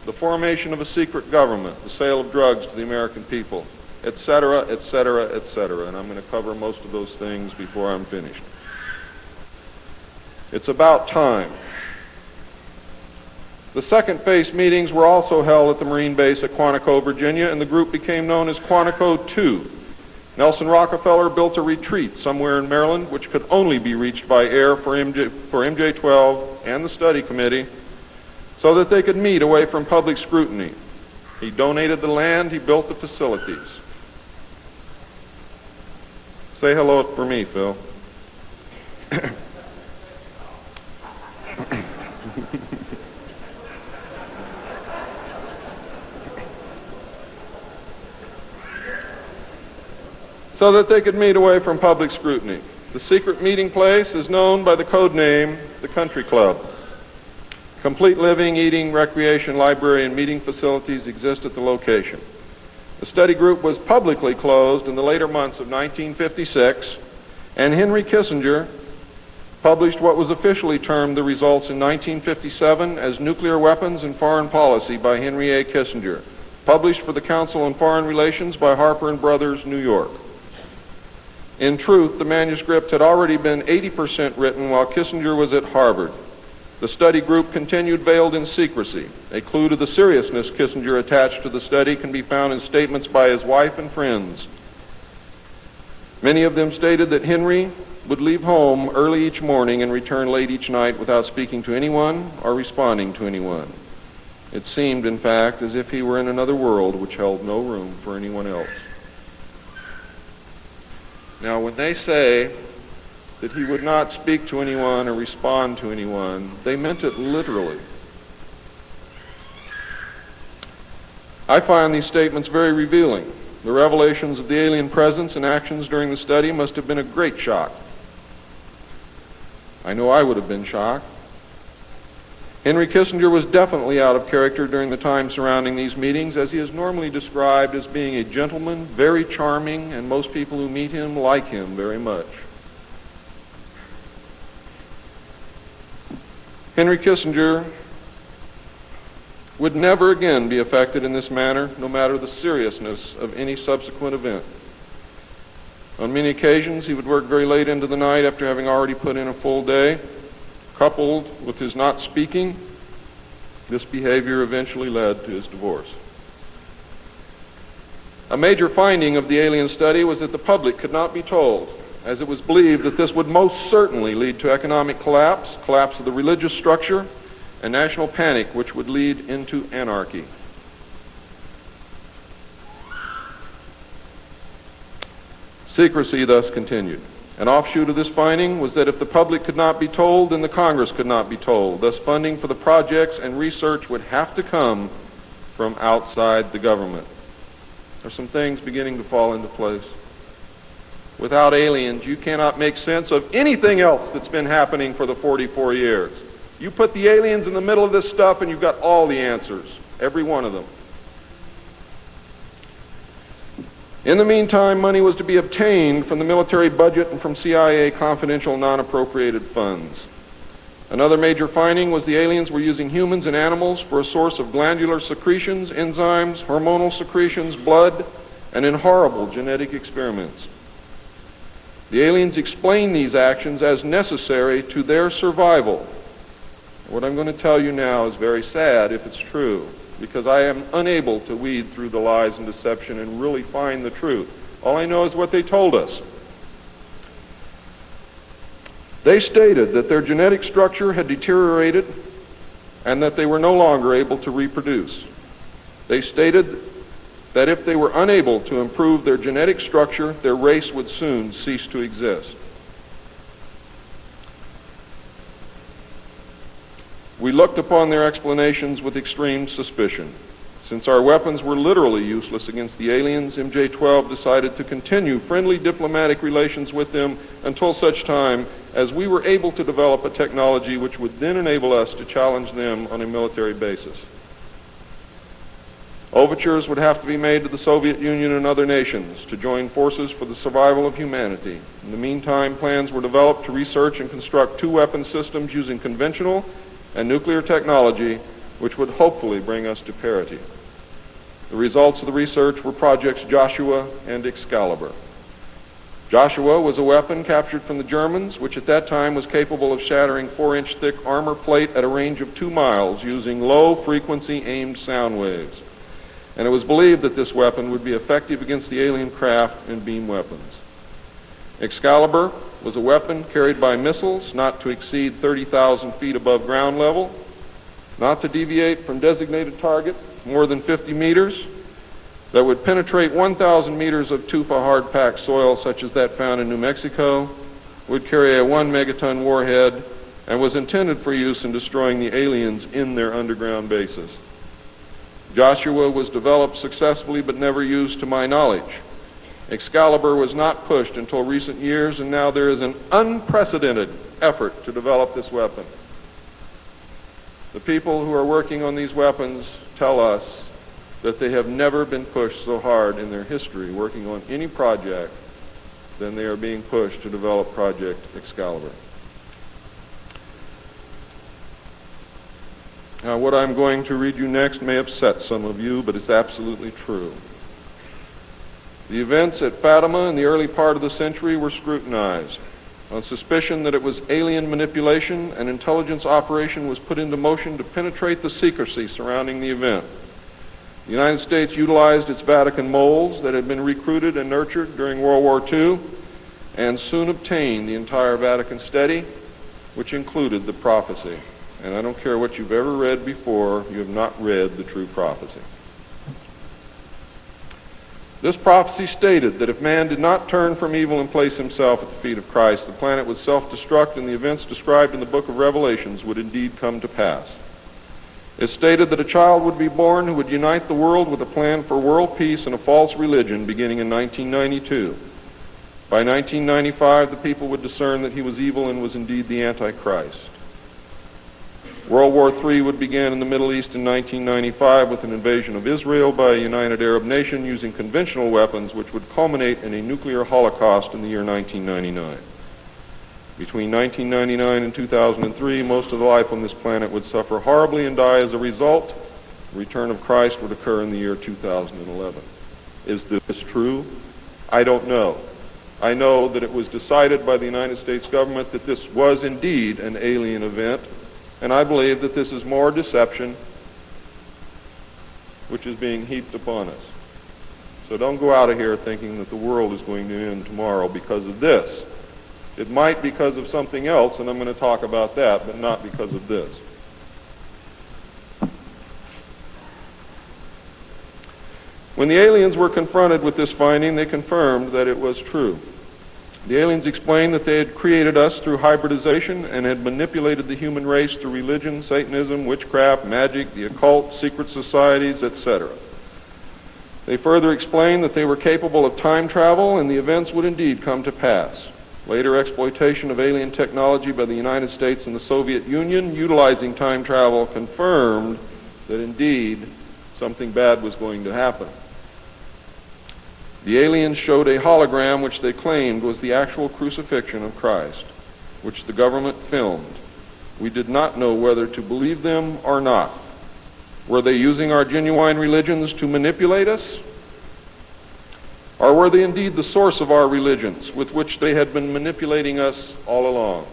the formation of a secret government, the sale of drugs to the American people, etc., etc., etc. And I'm going to cover most of those things before I'm finished. It's about time. The second phase meetings were also held at the Marine base at Quantico, Virginia, and the group became known as Quantico II. Nelson Rockefeller built a retreat somewhere in Maryland which could only be reached by air for MJ-12 and the study committee so that they could meet away from public scrutiny. He donated the land, he built the facilities. Say hello for me, Phil. So that they could meet away from public scrutiny. The secret meeting place is known by the code name, the Country Club. Complete living, eating, recreation, library, and meeting facilities exist at the location. The study group was publicly closed in the later months of 1956, and Henry Kissinger published what was officially termed the results in 1957 as Nuclear Weapons and Foreign Policy by Henry A. Kissinger, published for the Council on Foreign Relations by Harper & Brothers, New York. In truth, the manuscript had already been 80% written while Kissinger was at Harvard. The study group continued veiled in secrecy. A clue to the seriousness Kissinger attached to the study can be found in statements by his wife and friends. Many of them stated that Henry would leave home early each morning and return late each night without speaking to anyone or responding to anyone. It seemed, in fact, as if he were in another world which held no room for anyone else. Now, when they say that he would not speak to anyone or respond to anyone, they meant it literally. I find these statements very revealing. The revelations of the alien presence and actions during the study must have been a great shock. I know I would have been shocked. Henry Kissinger was definitely out of character during the time surrounding these meetings, as he is normally described as being a gentleman, very charming, and most people who meet him like him very much. Henry Kissinger would never again be affected in this manner, no matter the seriousness of any subsequent event. On many occasions, he would work very late into the night after having already put in a full day. Coupled with his not speaking, this behavior eventually led to his divorce. A major finding of the alien study was that the public could not be told, as it was believed that this would most certainly lead to economic collapse of the religious structure, and national panic, which would lead into anarchy. Secrecy thus continued. An offshoot of this finding was that if the public could not be told, then the Congress could not be told. Thus, funding for the projects and research would have to come from outside the government. There are some things beginning to fall into place. Without aliens, you cannot make sense of anything else that's been happening for the 44 years. You put the aliens in the middle of this stuff and you've got all the answers, every one of them. In the meantime, money was to be obtained from the military budget and from CIA confidential non-appropriated funds. Another major finding was the aliens were using humans and animals for a source of glandular secretions, enzymes, hormonal secretions, blood, and in horrible genetic experiments. The aliens explain these actions as necessary to their survival. What I'm going to tell you now is very sad if it's true, because I am unable to weed through the lies and deception and really find the truth. All I know is what they told us. They stated that their genetic structure had deteriorated and that they were no longer able to reproduce. They stated that if they were unable to improve their genetic structure, their race would soon cease to exist. We looked upon their explanations with extreme suspicion. Since our weapons were literally useless against the aliens, MJ-12 decided to continue friendly diplomatic relations with them until such time as we were able to develop a technology which would then enable us to challenge them on a military basis. Overtures would have to be made to the Soviet Union and other nations to join forces for the survival of humanity. In the meantime, plans were developed to research and construct two weapon systems using conventional and nuclear technology, which would hopefully bring us to parity. The results of the research were projects Joshua and Excalibur. Joshua was a weapon captured from the Germans, which at that time was capable of shattering 4-inch thick armor plate at a range of 2 miles using low-frequency aimed sound waves. And it was believed that this weapon would be effective against the alien craft and beam weapons. Excalibur was a weapon carried by missiles not to exceed 30,000 feet above ground level, not to deviate from designated target more than 50 meters, that would penetrate 1,000 meters of tufa hard-packed soil such as that found in New Mexico, would carry a 1 megaton warhead, and was intended for use in destroying the aliens in their underground bases. Joshua was developed successfully but never used to my knowledge. Excalibur was not pushed until recent years, and now there is an unprecedented effort to develop this weapon. The people who are working on these weapons tell us that they have never been pushed so hard in their history working on any project than they are being pushed to develop Project Excalibur. Now, what I'm going to read you next may upset some of you, but it's absolutely true. The events at Panama in the early part of the century were scrutinized. On suspicion that it was alien manipulation, an intelligence operation was put into motion to penetrate the secrecy surrounding the event. The United States utilized its Vatican moles that had been recruited and nurtured during World War II and soon obtained the entire Vatican study, which included the prophecy. And I don't care what you've ever read before, you have not read the true prophecy. This prophecy stated that if man did not turn from evil and place himself at the feet of Christ, the planet would self-destruct and the events described in the book of Revelations would indeed come to pass. It stated that a child would be born who would unite the world with a plan for world peace and a false religion beginning in 1992. By 1995, the people would discern that he was evil and was indeed the Antichrist. World War III would begin in the Middle East in 1995 with an invasion of Israel by a united Arab nation using conventional weapons, which would culminate in a nuclear holocaust in the year 1999. Between 1999 and 2003, most of the life on this planet would suffer horribly and die as a result. The return of Christ would occur in the year 2011. Is this true? I don't know. I know that it was decided by the United States government that this was indeed an alien event, and I believe that this is more deception which is being heaped upon us. So don't go out of here thinking that the world is going to end tomorrow because of this. It might because of something else, and I'm going to talk about that, but not because of this. When the aliens were confronted with this finding, they confirmed that it was true. The aliens explained that they had created us through hybridization and had manipulated the human race through religion, Satanism, witchcraft, magic, the occult, secret societies, etc. They further explained that they were capable of time travel and the events would indeed come to pass. Later exploitation of alien technology by the United States and the Soviet Union utilizing time travel confirmed that indeed something bad was going to happen. The aliens showed a hologram which they claimed was the actual crucifixion of Christ, which the government filmed. We did not know whether to believe them or not. Were they using our genuine religions to manipulate us? Or were they indeed the source of our religions with which they had been manipulating us all along?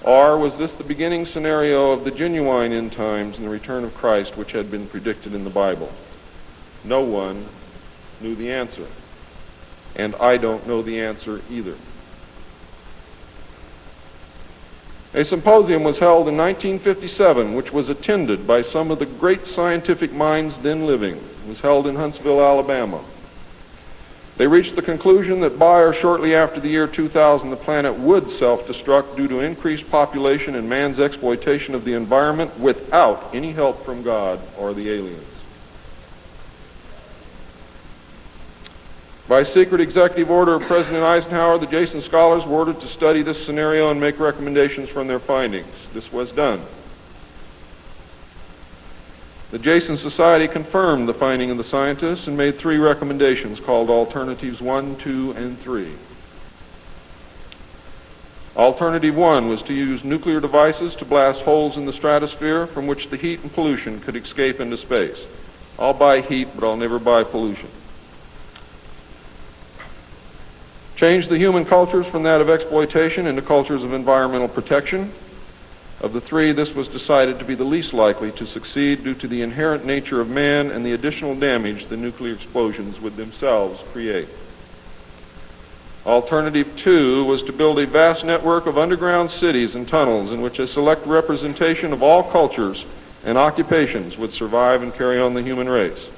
Or was this the beginning scenario of the genuine end times and the return of Christ which had been predicted in the Bible? No one knew the answer, and I don't know the answer either. A symposium was held in 1957, which was attended by some of the great scientific minds then living. It was held in Huntsville, Alabama. They reached the conclusion that by or shortly after the year 2000, the planet would self-destruct due to increased population and man's exploitation of the environment without any help from God or the aliens. By secret executive order of President Eisenhower, the Jason scholars were ordered to study this scenario and make recommendations from their findings. This was done. The Jason Society confirmed the finding of the scientists and made 3 recommendations called Alternatives 1, 2, and 3. Alternative 1 was to use nuclear devices to blast holes in the stratosphere from which the heat and pollution could escape into space. I'll buy heat, but I'll never buy pollution. Change the human cultures from that of exploitation into cultures of environmental protection. Of the 3, this was decided to be the least likely to succeed due to the inherent nature of man and the additional damage the nuclear explosions would themselves create. Alternative 2 was to build a vast network of underground cities and tunnels in which a select representation of all cultures and occupations would survive and carry on the human race.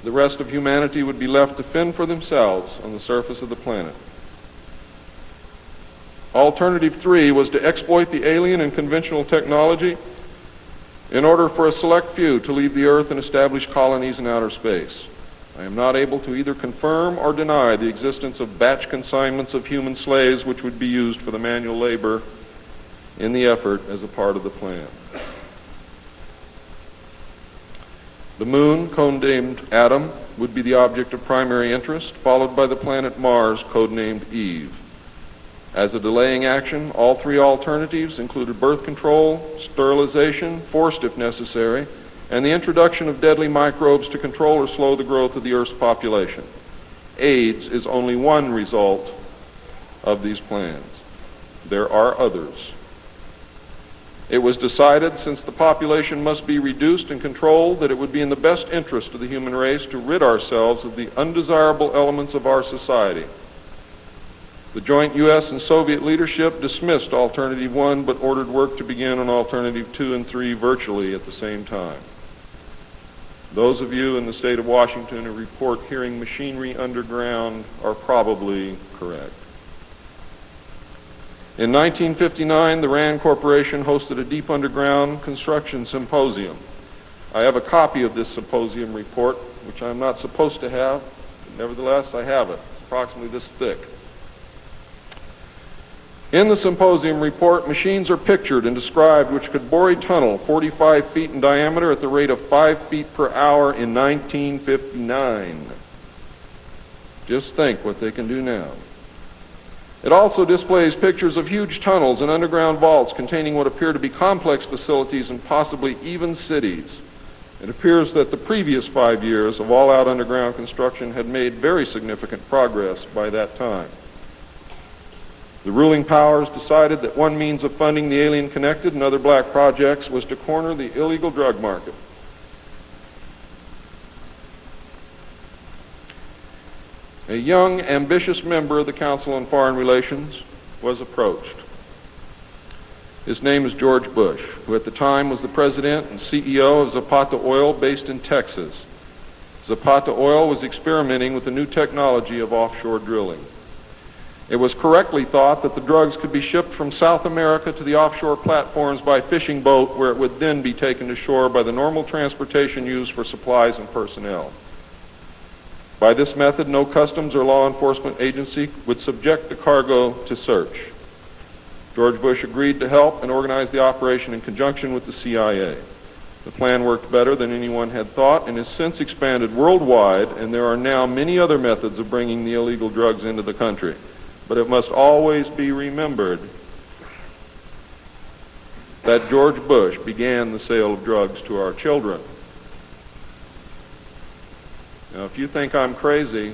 The rest of humanity would be left to fend for themselves on the surface of the planet. Alternative 3 was to exploit the alien and conventional technology in order for a select few to leave the earth and establish colonies in outer space. I am not able to either confirm or deny the existence of batch consignments of human slaves which would be used for the manual labor in the effort as a part of the plan. The moon, codenamed Adam, would be the object of primary interest, followed by the planet Mars, codenamed Eve. As a delaying action, all three alternatives included birth control, sterilization, forced if necessary, and the introduction of deadly microbes to control or slow the growth of the Earth's population. AIDS is only one result of these plans. There are others. It was decided, since the population must be reduced and controlled, that it would be in the best interest of the human race to rid ourselves of the undesirable elements of our society. The joint U.S. and Soviet leadership dismissed Alternative 1 but ordered work to begin on Alternative 2 and 3 virtually at the same time. Those of you in the state of Washington who report hearing machinery underground are probably correct. In 1959, the RAND Corporation hosted a deep underground construction symposium. I have a copy of this symposium report, which I'm not supposed to have, but nevertheless I have it. It's approximately this thick. In the symposium report, machines are pictured and described which could bore a tunnel 45 feet in diameter at the rate of 5 feet per hour in 1959. Just think what they can do now. It also displays pictures of huge tunnels and underground vaults containing what appear to be complex facilities and possibly even cities. It appears that the previous 5 years of all-out underground construction had made very significant progress by that time. The ruling powers decided that one means of funding the alien-connected and other black projects was to corner the illegal drug market. A young, ambitious member of the Council on Foreign Relations was approached. His name is George Bush, who at the time was the president and CEO of Zapata Oil based in Texas. Zapata Oil was experimenting with the new technology of offshore drilling. It was correctly thought that the drugs could be shipped from South America to the offshore platforms by fishing boat, where it would then be taken to shore by the normal transportation used for supplies and personnel. By this method, no customs or law enforcement agency would subject the cargo to search. George Bush agreed to help and organize the operation in conjunction with the CIA. The plan worked better than anyone had thought and has since expanded worldwide, and there are now many other methods of bringing the illegal drugs into the country. But it must always be remembered that George Bush began the sale of drugs to our children. Now, if you think I'm crazy,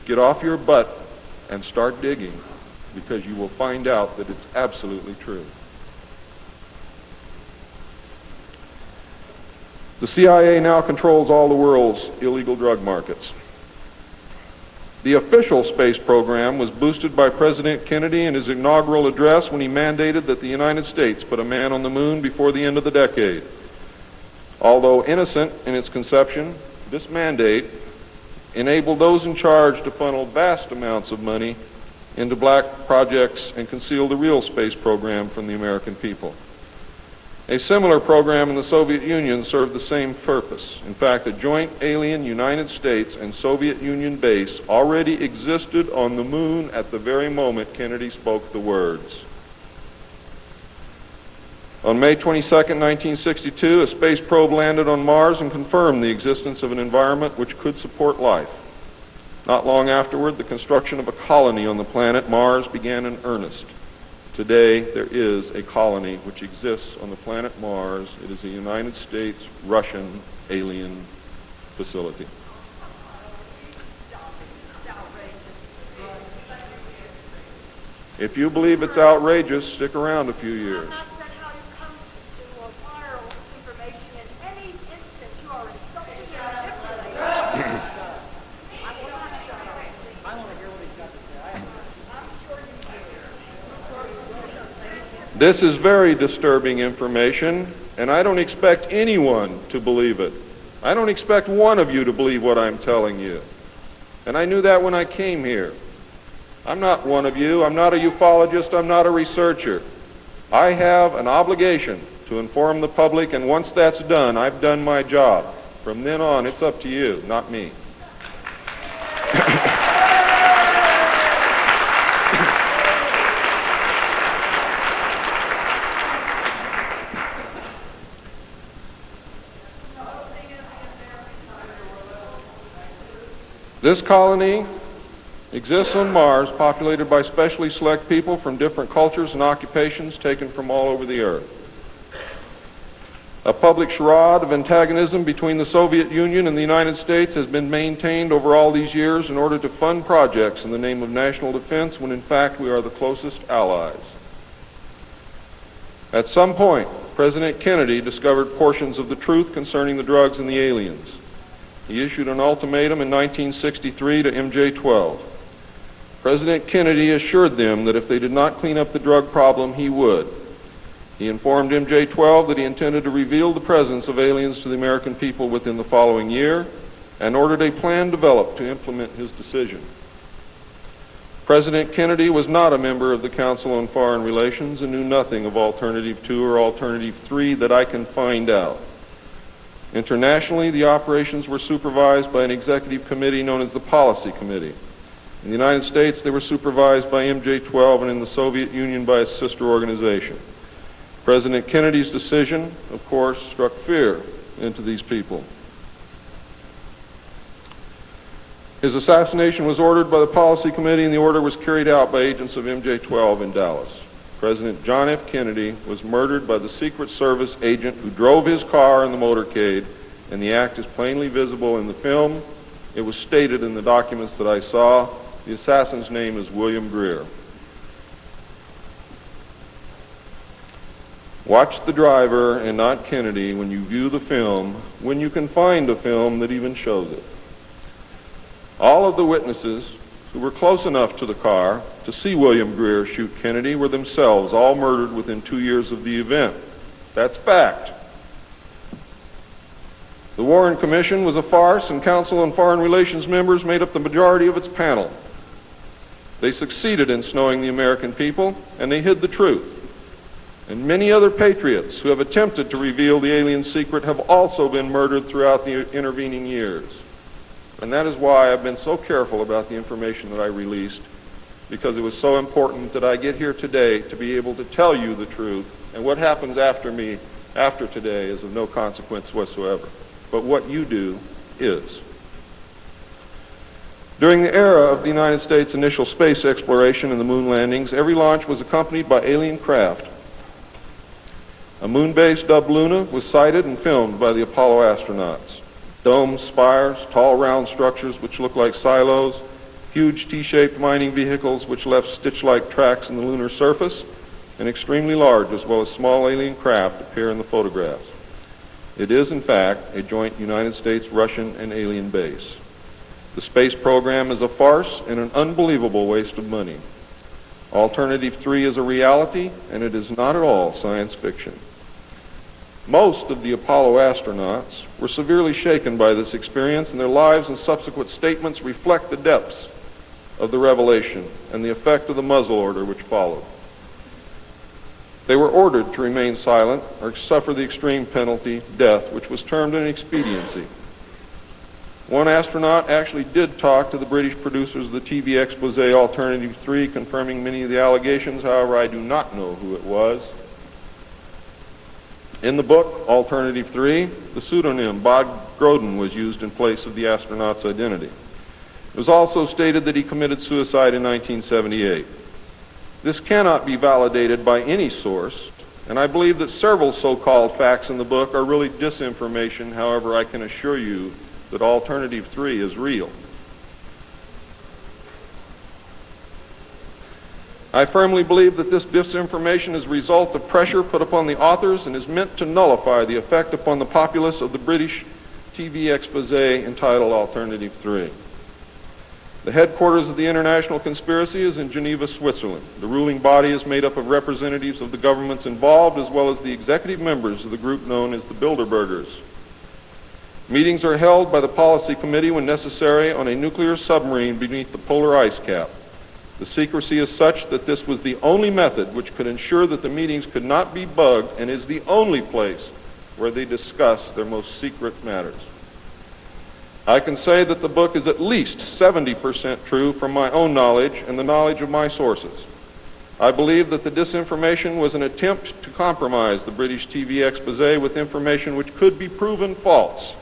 get off your butt and start digging, because you will find out that it's absolutely true. The CIA now controls all the world's illegal drug markets. The official space program was boosted by President Kennedy in his inaugural address when he mandated that the United States put a man on the moon before the end of the decade. Although innocent in its conception, this mandate enabled those in charge to funnel vast amounts of money into black projects and conceal the real space program from the American people. A similar program in the Soviet Union served the same purpose. In fact, a joint alien United States and Soviet Union base already existed on the moon at the very moment Kennedy spoke the words. On May 22, 1962, a space probe landed on Mars and confirmed the existence of an environment which could support life. Not long afterward, the construction of a colony on the planet Mars began in earnest. Today, there is a colony which exists on the planet Mars. It is a United States-Russian alien facility. If you believe it's outrageous, stick around a few years. This is very disturbing information, and I don't expect anyone to believe it. I don't expect one of you to believe what I'm telling you. And I knew that when I came here. I'm not one of you. I'm not a ufologist. I'm not a researcher. I have an obligation to inform the public, and once that's done, I've done my job. From then on, it's up to you, not me. This colony exists on Mars, populated by specially select people from different cultures and occupations taken from all over the earth. A public charade of antagonism between the Soviet Union and the United States has been maintained over all these years in order to fund projects in the name of national defense when in fact we are the closest allies. At some point, President Kennedy discovered portions of the truth concerning the drugs and the aliens. He issued an ultimatum in 1963 to MJ-12. President Kennedy assured them that if they did not clean up the drug problem, he would. He informed MJ-12 that he intended to reveal the presence of aliens to the American people within the following year and ordered a plan developed to implement his decision. President Kennedy was not a member of the Council on Foreign Relations and knew nothing of Alternative 2 or Alternative 3 that I can find out. Internationally, the operations were supervised by an executive committee known as the Policy Committee. In the United States, they were supervised by MJ-12 and in the Soviet Union by its sister organization. President Kennedy's decision, of course, struck fear into these people. His assassination was ordered by the Policy Committee, and the order was carried out by agents of MJ-12 in Dallas. President John F. Kennedy was murdered by the Secret Service agent who drove his car in the motorcade, and the act is plainly visible in the film. It was stated in the documents that I saw. The assassin's name is William Greer. Watch the driver and not Kennedy when you view the film, when you can find a film that even shows it. All of the witnesses who were close enough to the car to see William Greer shoot Kennedy were themselves all murdered within 2 years of the event. That's fact. The Warren Commission was a farce, and Council on Foreign Relations members made up the majority of its panel. They succeeded in snowing the American people, and they hid the truth. And many other patriots who have attempted to reveal the alien secret have also been murdered throughout the intervening years. And that is why I've been so careful about the information that I released, because it was so important that I get here today to be able to tell you the truth. And what happens after me, after today, is of no consequence whatsoever. But what you do is. During the era of the United States' initial space exploration and the moon landings, every launch was accompanied by alien craft. A moon base dubbed Luna was sighted and filmed by the Apollo astronauts. Domes, spires, tall round structures which look like silos, huge T-shaped mining vehicles which left stitch-like tracks in the lunar surface, and extremely large as well as small alien craft appear in the photographs. It is, in fact, a joint United States, Russian, and alien base. The space program is a farce and an unbelievable waste of money. Alternative 3 is a reality, and it is not at all science fiction. Most of the Apollo astronauts were severely shaken by this experience, and their lives and subsequent statements reflect the depths of the revelation and the effect of the muzzle order which followed. They were ordered to remain silent or suffer the extreme penalty, death, which was termed an expediency. One astronaut actually did talk to the British producers of the TV expose Alternative 3, confirming many of the allegations. However, I do not know who it was. In the book, Alternative 3, the pseudonym Bob Groden was used in place of the astronaut's identity. It was also stated that he committed suicide in 1978. This cannot be validated by any source, and I believe that several so-called facts in the book are really disinformation. However, I can assure you that Alternative 3 is real. I firmly believe that this disinformation is a result of pressure put upon the authors and is meant to nullify the effect upon the populace of the British TV expose entitled Alternative 3. The headquarters of the international conspiracy is in Geneva, Switzerland. The ruling body is made up of representatives of the governments involved as well as the executive members of the group known as the Bilderbergers. Meetings are held by the Policy Committee when necessary on a nuclear submarine beneath the polar ice cap. The secrecy is such that this was the only method which could ensure that the meetings could not be bugged and is the only place where they discuss their most secret matters. I can say that the book is at least 70% true from my own knowledge and the knowledge of my sources. I believe that the disinformation was an attempt to compromise the British TV expose with information which could be proven false,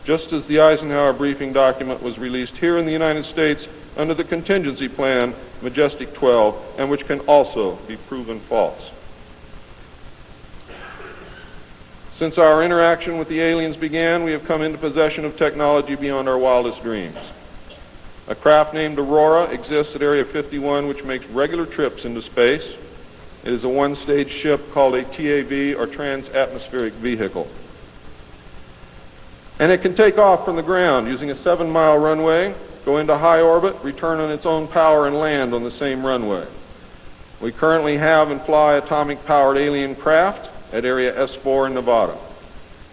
just as the Eisenhower briefing document was released here in the United States under the contingency plan Majestic 12, and which can also be proven false. Since our interaction with the aliens began, we have come into possession of technology beyond our wildest dreams. A craft named Aurora exists at Area 51, which makes regular trips into space. It is a one-stage ship called a TAV, or Trans-Atmospheric Vehicle. And it can take off from the ground using a 7-mile runway, go into high orbit, return on its own power, and land on the same runway. We currently have and fly atomic-powered alien craft at Area S4 in Nevada.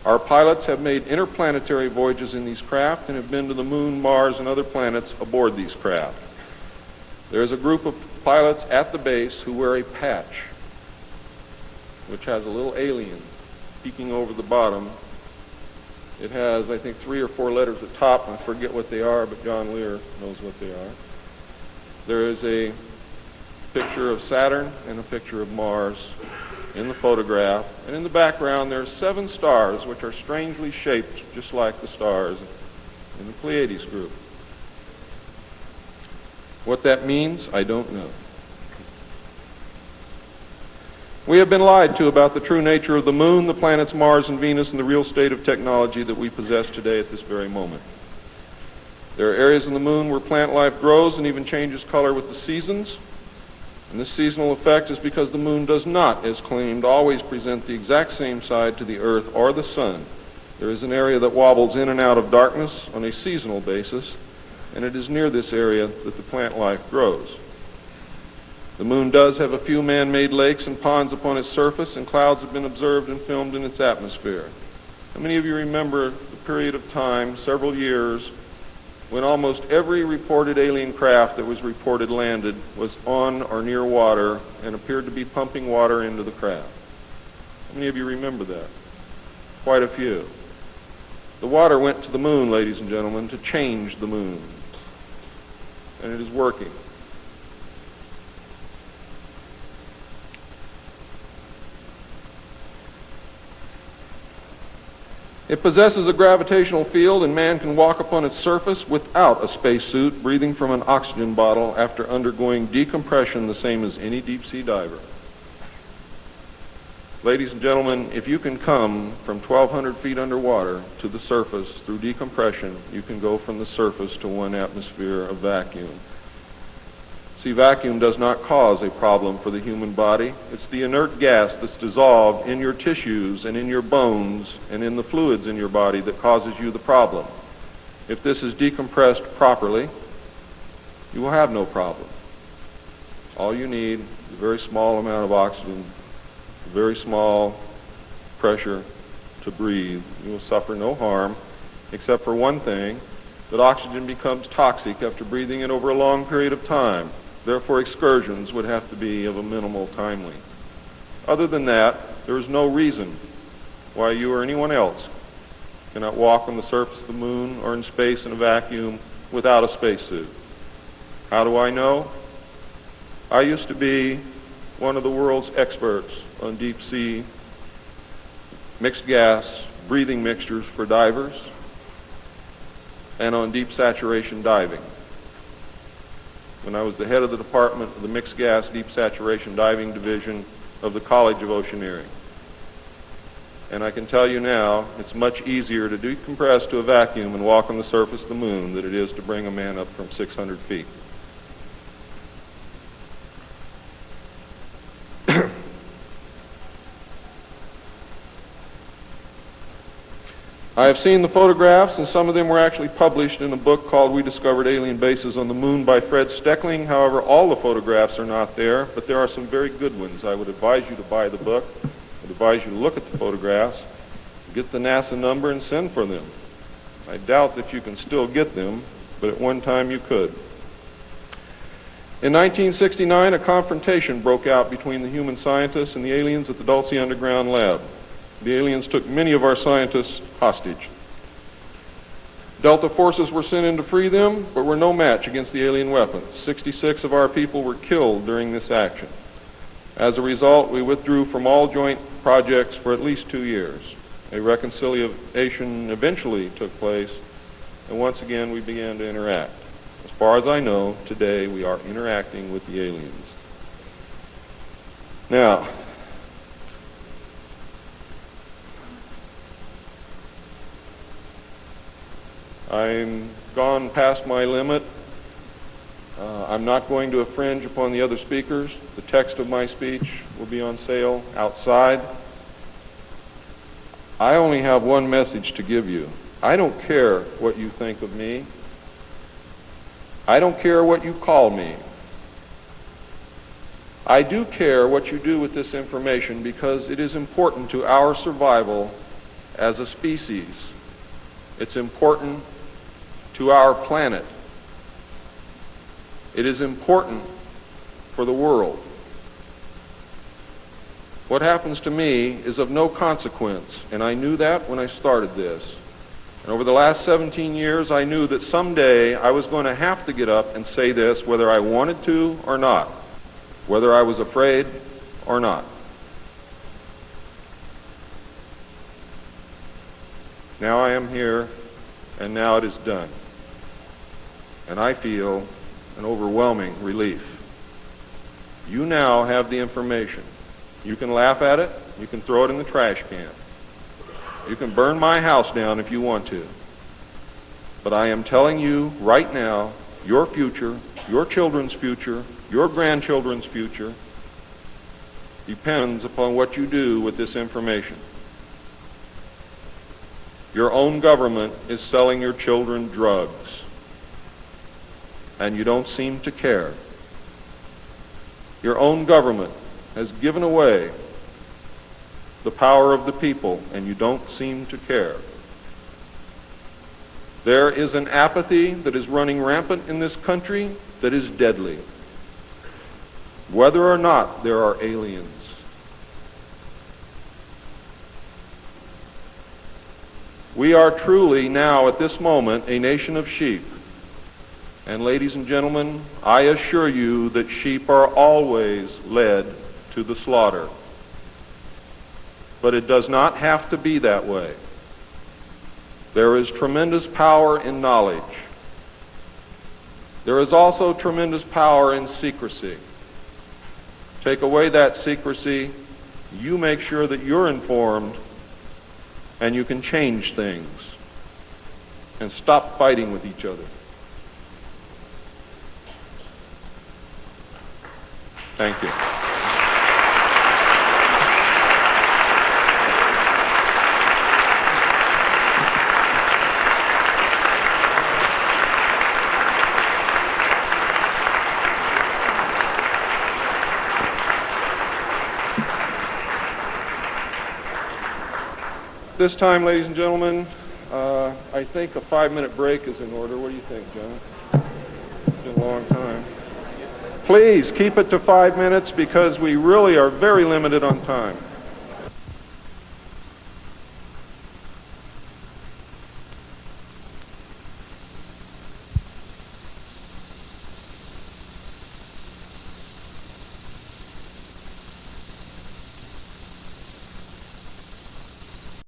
Our pilots have made interplanetary voyages in these craft and have been to the Moon, Mars, and other planets aboard these craft. There is a group of pilots at the base who wear a patch, which has a little alien peeking over the bottom. It has, I think, 3 or 4 letters at the top. I forget what they are, but John Lear knows what they are. There is a picture of Saturn and a picture of Mars in the photograph. And in the background, there are 7 stars, which are strangely shaped just like the stars in the Pleiades group. What that means, I don't know. We have been lied to about the true nature of the moon, the planets Mars and Venus, and the real state of technology that we possess today at this very moment. There are areas in the moon where plant life grows and even changes color with the seasons. And this seasonal effect is because the moon does not, as claimed, always present the exact same side to the Earth or the sun. There is an area that wobbles in and out of darkness on a seasonal basis, and it is near this area that the plant life grows. The moon does have a few man-made lakes and ponds upon its surface, and clouds have been observed and filmed in its atmosphere. How many of you remember the period of time, several years, when almost every reported alien craft that was reported landed was on or near water and appeared to be pumping water into the craft? How many of you remember that? Quite a few. The water went to the moon, ladies and gentlemen, to change the moon. And it is working. It possesses a gravitational field, and man can walk upon its surface without a spacesuit, breathing from an oxygen bottle after undergoing decompression the same as any deep-sea diver. Ladies and gentlemen, if you can come from 1,200 feet underwater to the surface through decompression, you can go from the surface to 1 atmosphere of vacuum. See, vacuum does not cause a problem for the human body. It's the inert gas that's dissolved in your tissues and in your bones and in the fluids in your body that causes you the problem. If this is decompressed properly, you will have no problem. All you need is a very small amount of oxygen, a very small pressure to breathe. You will suffer no harm, except for one thing, that oxygen becomes toxic after breathing it over a long period of time. Therefore, excursions would have to be of a minimal time length. Other than that, there is no reason why you or anyone else cannot walk on the surface of the moon or in space in a vacuum without a spacesuit. How do I know? I used to be one of the world's experts on deep sea mixed gas breathing mixtures for divers and on deep saturation diving. When I was the head of the department of the Mixed Gas Deep Saturation Diving Division of the College of Oceaneering. And I can tell you now, it's much easier to decompress to a vacuum and walk on the surface of the moon than it is to bring a man up from 600 feet. I have seen the photographs, and some of them were actually published in a book called We Discovered Alien Bases on the Moon by Fred Steckling. However, all the photographs are not there, but there are some very good ones. I would advise you to buy the book. I would advise you to look at the photographs, get the NASA number, and send for them. I doubt that you can still get them, but at one time you could. In 1969, a confrontation broke out between the human scientists and the aliens at the Dulce Underground Lab. The aliens took many of our scientists hostage. Delta forces were sent in to free them, but were no match against the alien weapons. 66 of our people were killed during this action. As a result, we withdrew from all joint projects for at least 2 years. A reconciliation eventually took place, and once again we began to interact. As far as I know, today we are interacting with the aliens. Now, I'm gone past my limit. I'm not going to infringe upon the other speakers. The text of my speech will be on sale outside. I only have one message to give you. I don't care what you think of me. I don't care what you call me. I do care what you do with this information because it is important to our survival as a species. It's important to our planet. It is important for the world. What happens to me is of no consequence, and I knew that when I started this. And over the last 17 years, I knew that someday I was going to have to get up and say this, whether I wanted to or not, whether I was afraid or not. Now I am here, and now it is done. And I feel an overwhelming relief. You now have the information. You can laugh at it. You can throw it in the trash can. You can burn my house down if you want to. But I am telling you right now, your future, your children's future, your grandchildren's future depends upon what you do with this information. Your own government is selling your children drugs, and you don't seem to care. Your own government has given away the power of the people, and you don't seem to care. There is an apathy that is running rampant in this country that is deadly, whether or not there are aliens. We are truly now, at this moment, a nation of sheep. And ladies and gentlemen, I assure you that sheep are always led to the slaughter. But it does not have to be that way. There is tremendous power in knowledge. There is also tremendous power in secrecy. Take away that secrecy, you make sure that you're informed, and you can change things and stop fighting with each other. Thank you. This time, ladies and gentlemen, I think a 5-minute break is in order. What do you think, John? It's been a long time. Please keep it to 5 minutes because we really are very limited on time.